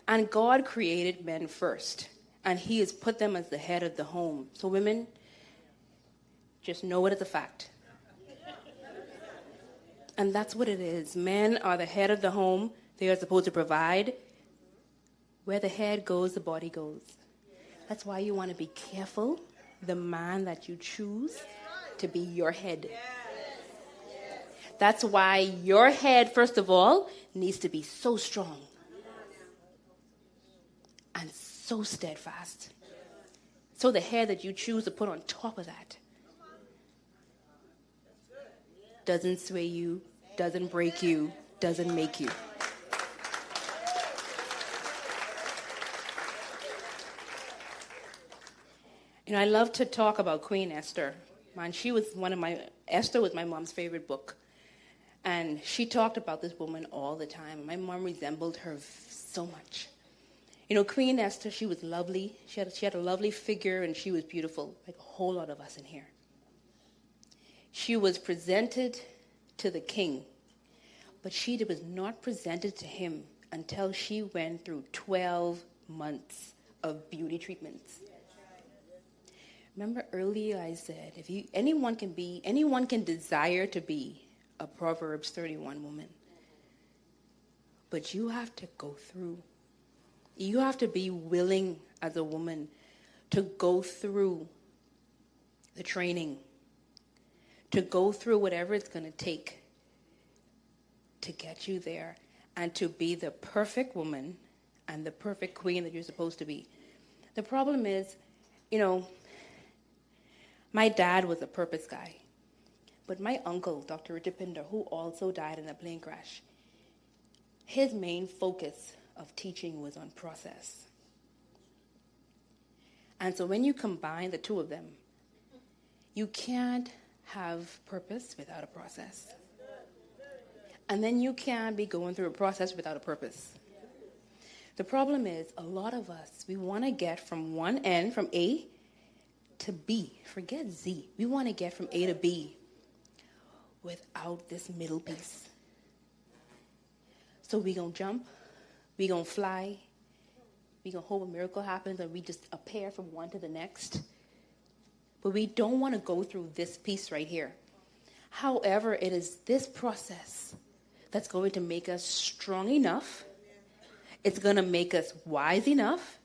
And God created men first, and he has put them as the head of the home. So women, just know it as a fact. And that's what it is. Men are the head of the home. They are supposed to provide. Where the head goes, the body goes. That's why you want to be careful, the man that you choose to be your head. That's why your head, first of all, needs to be so strong and so steadfast. So the head that you choose to put on top of that doesn't sway you, doesn't break you, doesn't make you. You know, I love to talk about Queen Esther. Man, Esther was my mom's favorite book. And she talked about this woman all the time. My mom resembled her so much. You know, Queen Esther, she was lovely. She had a lovely figure, and she was beautiful, like a whole lot of us in here. She was presented to the king, but she was not presented to him until she went through 12 months of beauty treatments. Remember earlier I said, anyone can desire to be a Proverbs 31 woman. But you have to go through. You have to be willing as a woman to go through the training, to go through whatever it's going to take to get you there and to be the perfect woman and the perfect queen that you're supposed to be. The problem is, you know, my dad was a purpose guy. But my uncle, Dr. Richard Pinder, who also died in a plane crash, his main focus of teaching was on process. And so when you combine the two of them, you can't have purpose without a process. And then you can't be going through a process without a purpose. The problem is, a lot of us, we want to get from one end, from A to B. Forget Z. We want to get from A to B without this middle piece. So we're going to jump, we're going to fly, we're going to hope a miracle happens and we just appear from one to the next. But we don't want to go through this piece right here. However, it is this process that's going to make us strong enough. It's going to make us wise enough.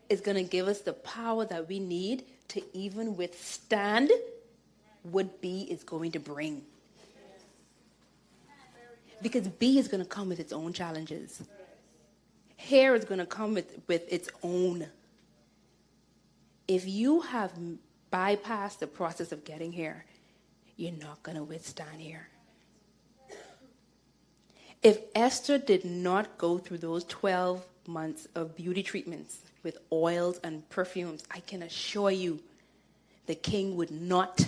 It's going to give us the power that we need to even withstand what B is going to bring. Because B is going to come with its own challenges. Hair is going to come with its own. If you have bypassed the process of getting here, you're not going to withstand here. If Esther did not go through those 12 months of beauty treatments with oils and perfumes, I can assure you the king would not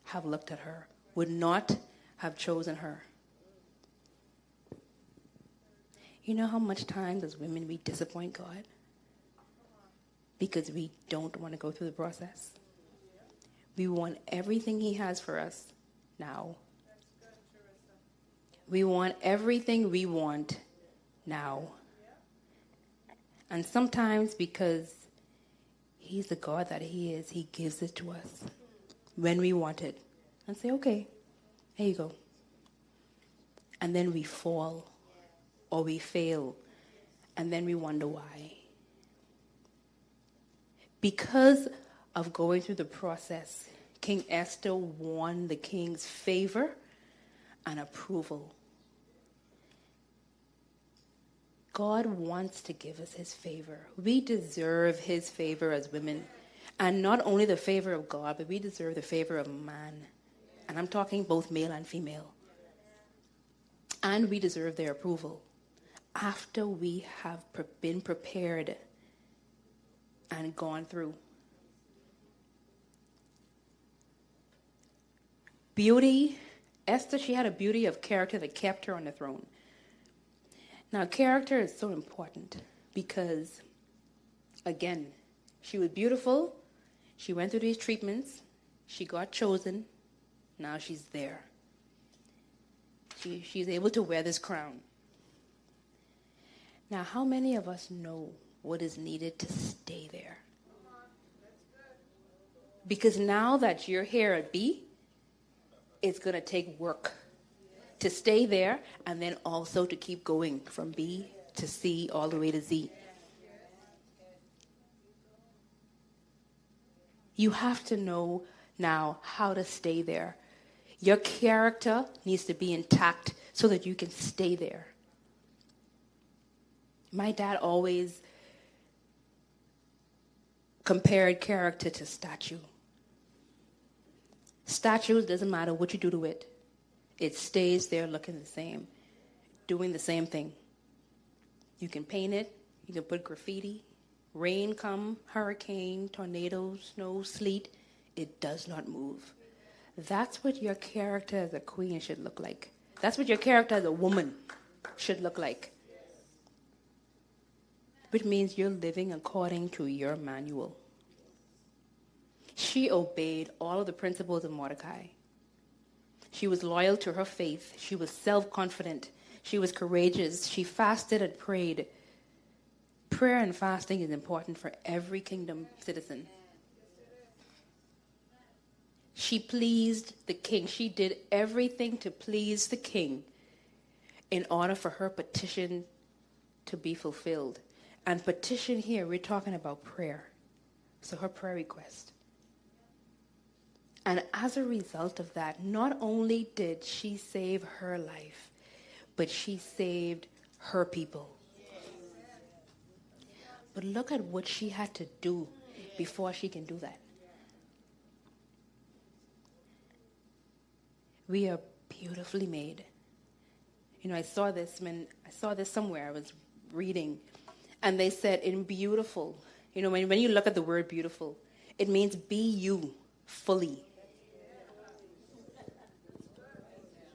have looked at her, would not have chosen her. You know how much times as women we disappoint God? Because we don't want to go through the process. We want everything he has for us now. We want everything we want now. And sometimes because He's the God that he is. He gives it to us when we want it. And say, okay, here you go. And then we fall or we fail. And then we wonder why. Because of going through the process, King Esther won the king's favor and approval. God wants to give us his favor. We deserve his favor as women. And not only the favor of God, but we deserve the favor of man. And I'm talking both male and female. And we deserve their approval after we have been prepared and gone through. Beauty, Esther, she had a beauty of character that kept her on the throne. Now, character is so important because, again, she was beautiful. She went through these treatments. She got chosen. Now she's there. She's able to wear this crown. Now, how many of us know what is needed to stay there? Because now that you're here at B, it's going to take work to stay there and then also to keep going from B to C all the way to Z. You have to know now how to stay there. Your character needs to be intact so that you can stay there. My dad always compared character to statue. Statues, doesn't matter what you do to it. It stays there looking the same, doing the same thing. You can paint it. You can put graffiti. Rain come, hurricane, tornado, snow, sleet. It does not move. That's what your character as a queen should look like. That's what your character as a woman should look like. Which means you're living according to your manual. She obeyed all of the principles of Mordecai. She was loyal to her faith. She was self-confident. She was courageous. She fasted and prayed. Prayer and fasting is important for every kingdom citizen. She pleased the king. She did everything to please the king in order for her petition to be fulfilled. And petition here, we're talking about prayer. So her prayer request. And as a result of that, not only did she save her life, but she saved her people. But look at what she had to do before she can do that. We are beautifully made. You know, I saw this somewhere. I was reading, and they said in beautiful, you know, when you look at the word beautiful, it means be you fully.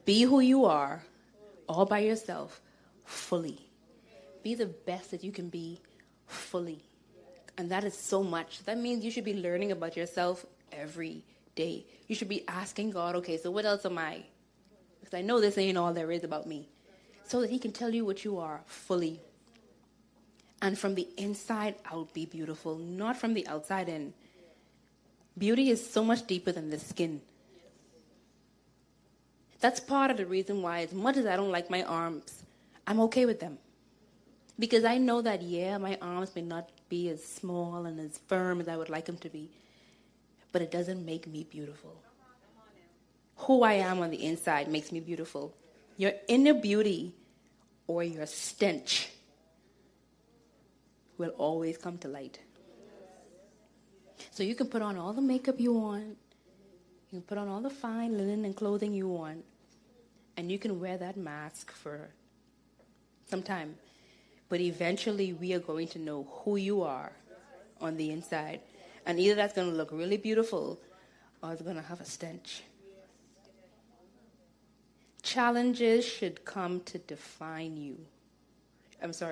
Be who you are, all by yourself, fully. Be the best that you can be fully. And that is so much. That means you should be learning about yourself every day. You should be asking God, okay, so what else am I? Because I know this ain't all there is about me. So that he can tell you what you are fully. And from the inside out, be beautiful, not from the outside in. Beauty is so much deeper than the skin. That's part of the reason why, as much as I don't like my arms, I'm okay with them. Because I know that, yeah, my arms may not be as small and as firm as I would like them to be, but it doesn't make me beautiful. Who I am on the inside makes me beautiful. Your inner beauty or your stench will always come to light. So you can put on all the makeup you want. You can put on all the fine linen and clothing you want. And you can wear that mask for some time. But eventually we are going to know who you are on the inside. And either that's going to look really beautiful or it's going to have a stench. Challenges should come to define you.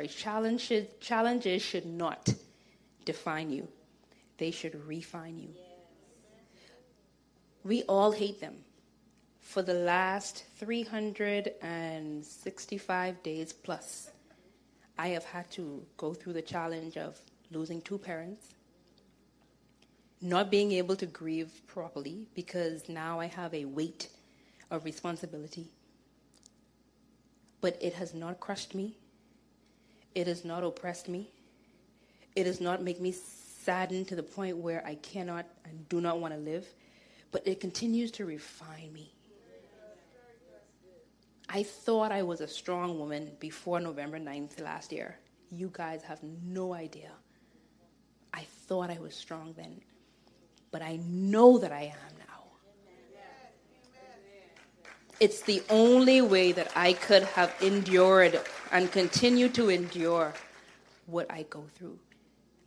Challenges should not define you. They should refine you. We all hate them. For the last 365 days plus, I have had to go through the challenge of losing 2 parents, not being able to grieve properly because now I have a weight of responsibility. But it has not crushed me. It has not oppressed me. It does not make me saddened to the point where I cannot and do not want to live. But it continues to refine me. I thought I was a strong woman before November 9th last year. You guys have no idea. I thought I was strong then. But I know that I am now. It's the only way that I could have endured and continue to endure what I go through.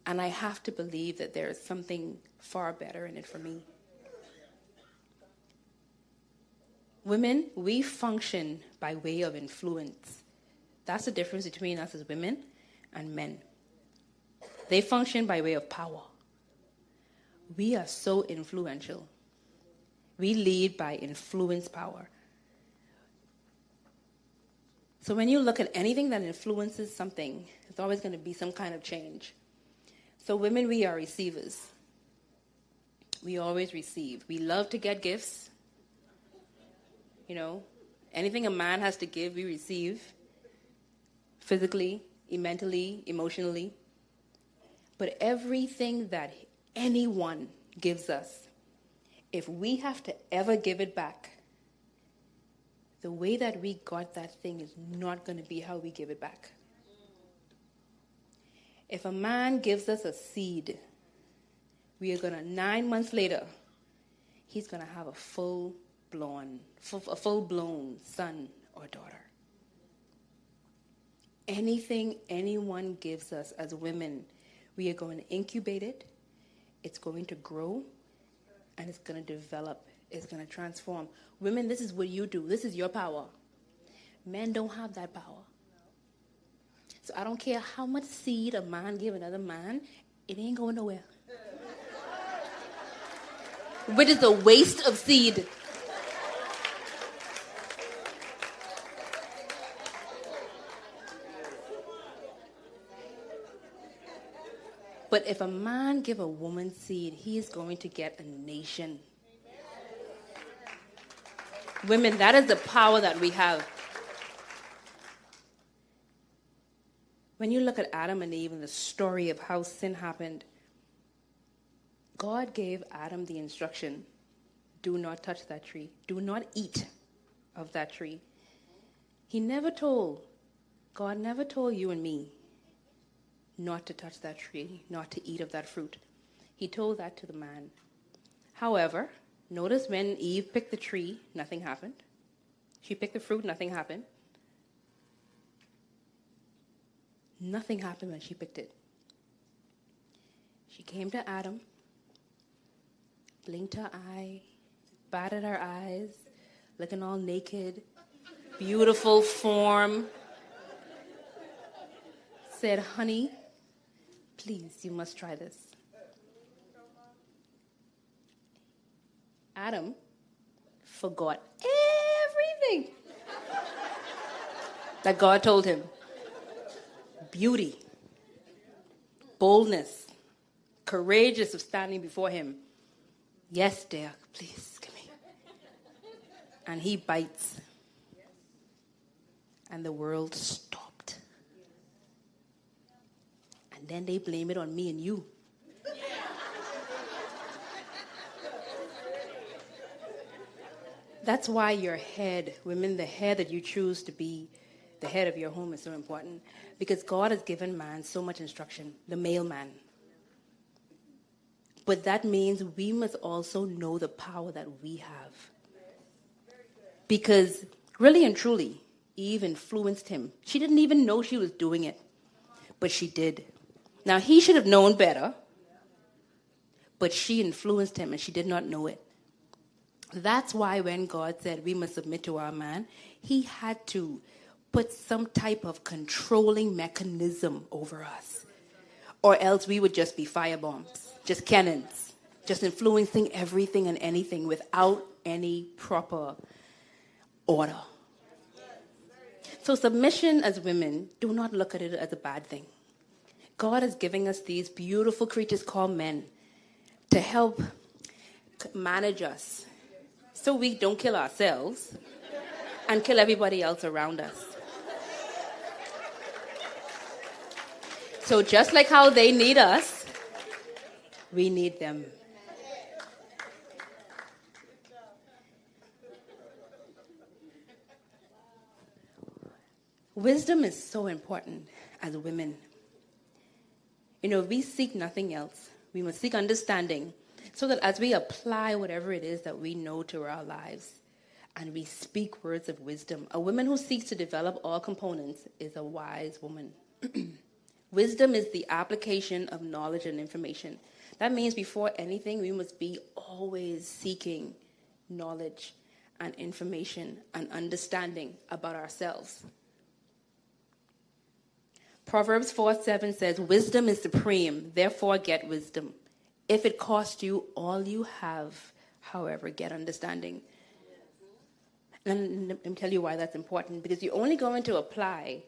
And I have to believe that there is something far better in it for me. Women, we function by way of influence. That's the difference between us as women and men. They function by way of power. We are so influential. We lead by influence power. So when you look at anything that influences something, it's always going to be some kind of change. So women, we are receivers. We always receive. We love to get gifts. You know, anything a man has to give, we receive. Physically, mentally, emotionally. But everything that anyone gives us, if we have to ever give it back, the way that we got that thing is not going to be how we give it back. If a man gives us a seed, we are going to, 9 months later, he's going to have a full-blown son or daughter. Anything anyone gives us as women, we are going to incubate it, it's going to grow, and it's going to develop, it's going to transform. Women, this is what you do. This is your power. Men don't have that power. So I don't care how much seed a man give another man, it ain't going nowhere. Which is a waste of seed. But if a man give a woman seed, he is going to get a nation. Women, that is the power that we have. When you look at Adam and Eve and the story of how sin happened, God gave Adam the instruction, do not touch that tree. Do not eat of that tree. God never told you and me not to touch that tree, not to eat of that fruit. He told that to the man. However, notice when Eve picked the tree, nothing happened. She picked the fruit, nothing happened. Nothing happened when she picked it. She came to Adam, blinked her eye, batted her eyes, looking all naked, beautiful form, said, honey, please, you must try this. Adam forgot everything that God told him. Beauty, boldness, courageous of standing before him. Yes, dear, please, give me. And he bites. And the world stopped. And then they blame it on me and you. That's why your head, women, the head that you choose to be the head of your home is so important. Because God has given man so much instruction, the male man. But that means we must also know the power that we have. Because really and truly, Eve influenced him. She didn't even know she was doing it, but she did. Now, he should have known better, but she influenced him and she did not know it. That's why when God said we must submit to our man, he had to put some type of controlling mechanism over us. Or else we would just be firebombs, just cannons, just influencing everything and anything without any proper order. So submission as women, do not look at it as a bad thing. God is giving us these beautiful creatures called men to help manage us so we don't kill ourselves and kill everybody else around us. So just like how they need us, we need them. Wisdom is so important as women. You know, we seek nothing else. We must seek understanding so that as we apply whatever it is that we know to our lives and we speak words of wisdom, a woman who seeks to develop all components is a wise woman. Wisdom is the application of knowledge and information. That means before anything, we must be always seeking knowledge and information and understanding about ourselves. Proverbs 4:7 says, wisdom is supreme, therefore get wisdom. If it costs you all you have, however, get understanding. And let me tell you why that's important, because you're only going to apply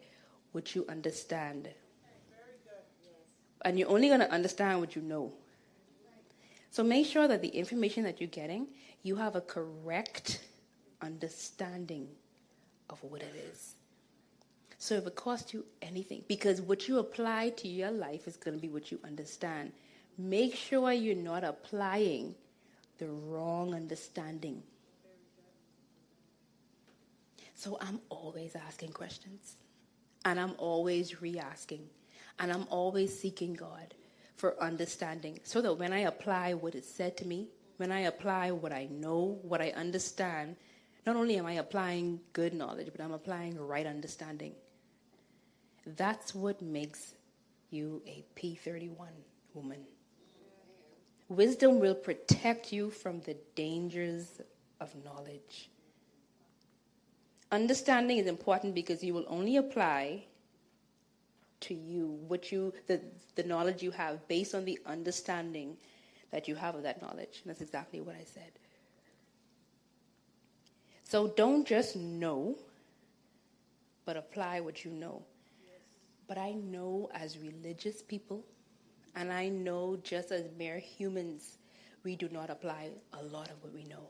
what you understand. And you're only going to understand what you know. So make sure that the information that you're getting, you have a correct understanding of what it is. So if it costs you anything, because what you apply to your life is going to be what you understand, make sure you're not applying the wrong understanding. So I'm always asking questions, and I'm always re-asking, and I'm always seeking God for understanding, so that when I apply what is said to me, when I apply what I know, what I understand, not only am I applying good knowledge, but I'm applying right understanding. That's what makes you a P31 woman. Wisdom will protect you from the dangers of knowledge. Understanding is important because you will only apply to you the knowledge you have based on the understanding that you have of that knowledge. And that's exactly what I said. So don't just know, but apply what you know. But I know as religious people, and I know just as mere humans, we do not apply a lot of what we know.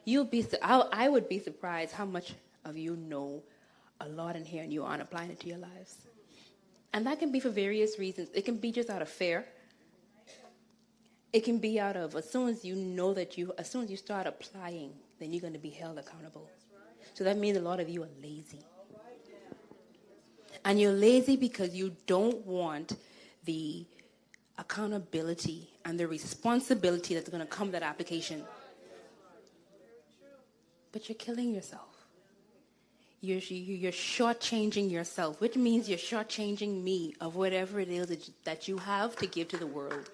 I would be surprised how much of you know a lot in here and you aren't applying it to your lives. And that can be for various reasons. It can be just out of fear. It can be out of, as soon as you start applying, then you're going to be held accountable. So that means a lot of you are lazy. And you're lazy because you don't want the accountability and the responsibility that's going to come with that application. But you're killing yourself. You're shortchanging yourself, which means you're shortchanging me of whatever it is that you have to give to the world.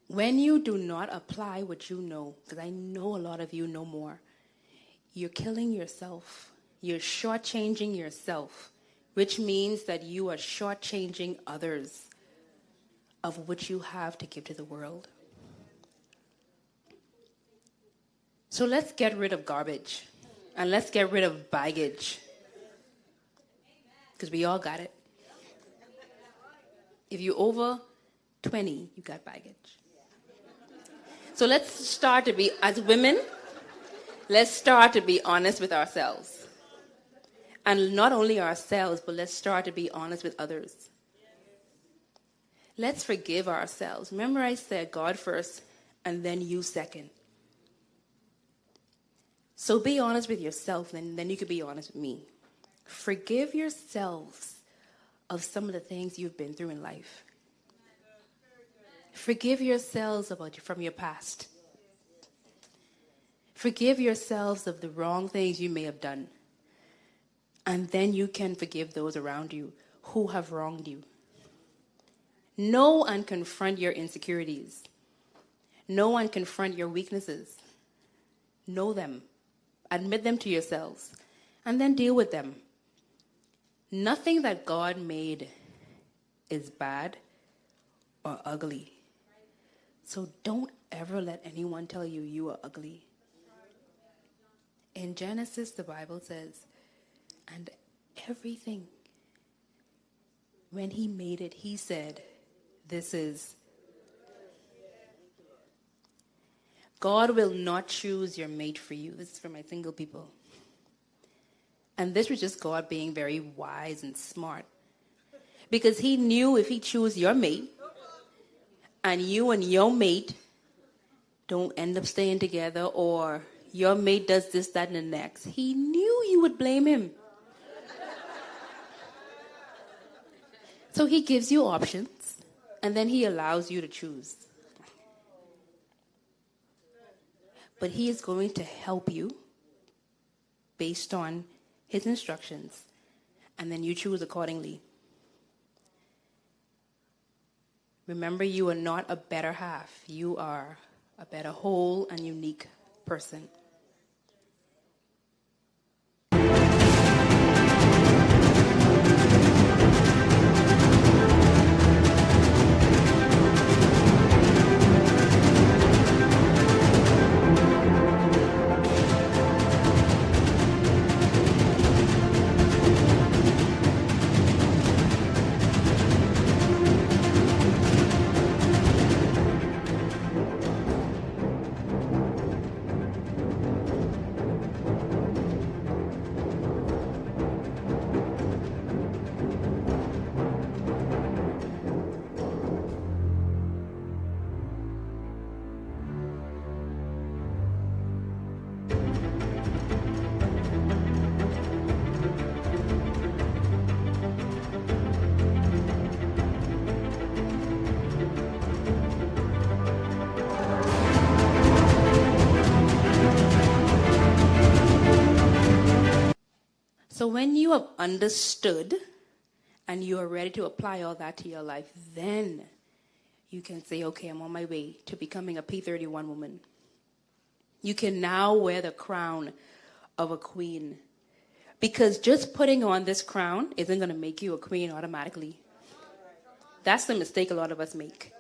When you do not apply what you know, because I know a lot of you know more, you're killing yourself. You're shortchanging yourself, which means that you are shortchanging others of what you have to give to the world. So let's get rid of garbage, and let's get rid of baggage, because we all got it. If you're over 20, you got baggage. So let's start to be, as women, let's start to be honest with ourselves. And not only ourselves, but let's start to be honest with others. Let's forgive ourselves. Remember I said God first, and then you second. So be honest with yourself, and then you can be honest with me. Forgive yourselves of some of the things you've been through in life. Forgive yourselves from your past. Forgive yourselves of the wrong things you may have done. And then you can forgive those around you who have wronged you. Know and confront your insecurities. Know and confront your weaknesses. Know them. Admit them to yourselves. And then deal with them. Nothing that God made is bad or ugly. So don't ever let anyone tell you you are ugly. In Genesis, the Bible says, and everything When he made it, he said, this is. God will not choose your mate for you. This is for my single people. And this was just God being very wise and smart. Because he knew if he chose your mate, and your mate don't end up staying together, or your mate does this, that, and the next, he knew you would blame him. So he gives you options, and then he allows you to choose. But he is going to help you based on his instructions, and then you choose accordingly. Remember, you are not a better half. You are a better whole and unique person. So when you have understood and you are ready to apply all that to your life, then you can say, okay, I'm on my way to becoming a P31 woman. You can now wear the crown of a queen. Because just putting on this crown isn't going to make you a queen automatically. That's the mistake a lot of us make.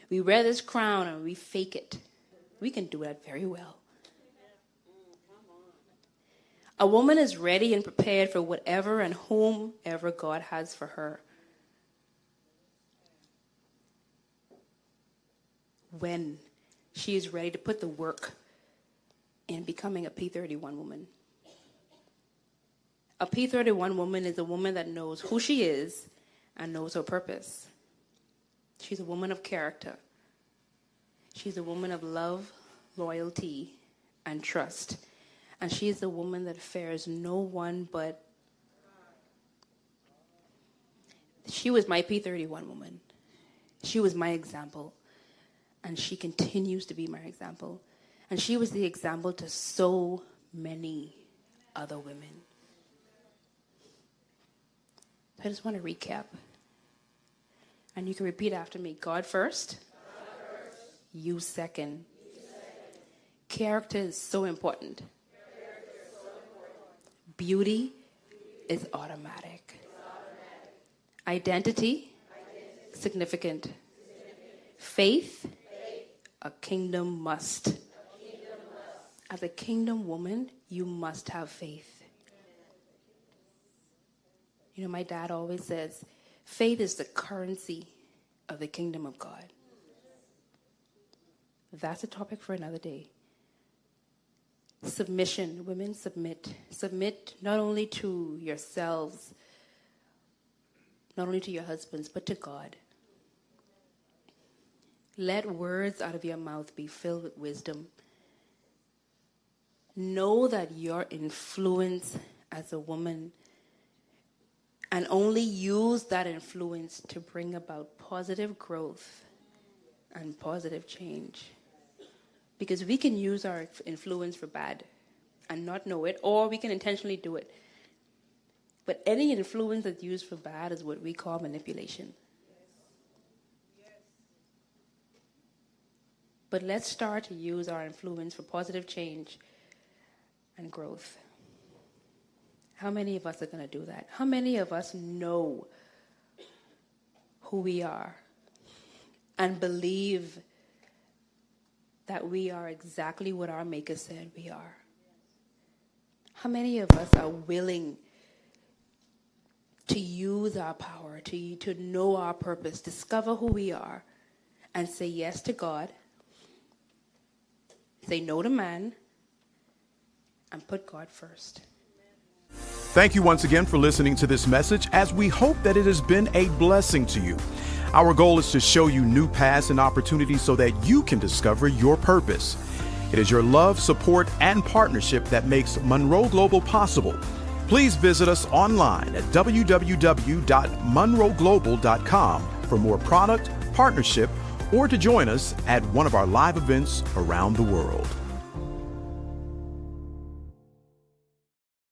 We wear this crown and we fake it. We can do that very well. A woman is ready and prepared for whatever and whomever God has for her. When she is ready to put the work in becoming a P31 woman. A P31 woman is a woman that knows who she is and knows her purpose. She's a woman of character. She's a woman of love, loyalty, and trust. And she is a woman that fears no one but. She was my P31 woman. She was my example. And she continues to be my example. And she was the example to so many other women. I just want to recap. And you can repeat after me. God first. You second. Character is so important. Beauty is automatic. Identity, significant. Faith, a kingdom must. As a kingdom woman, you must have faith. You know, my dad always says, faith is the currency of the kingdom of God. That's a topic for another day. Submission. Women, submit. Submit not only to yourselves, not only to your husbands, but to God. Let words out of your mouth be filled with wisdom. Know that your influence as a woman, and only use that influence to bring about positive growth and positive change. Because we can use our influence for bad and not know it, or we can intentionally do it. But any influence that's used for bad is what we call manipulation. But let's start to use our influence for positive change and growth. How many of us are going to do that? How many of us know who we are and believe that we are exactly what our Maker said we are? How many of us are willing to to use our power, to know our purpose, discover who we are, and say yes to God, say no to man, and put God first. Thank you once again for listening to this message, as we hope that it has been a blessing to you. Our goal is to show you new paths and opportunities so that you can discover your purpose. It is your love, support, and partnership that makes Munroe Global possible. Please visit us online at www.munroeglobal.com for more product, partnership, or to join us at one of our live events around the world.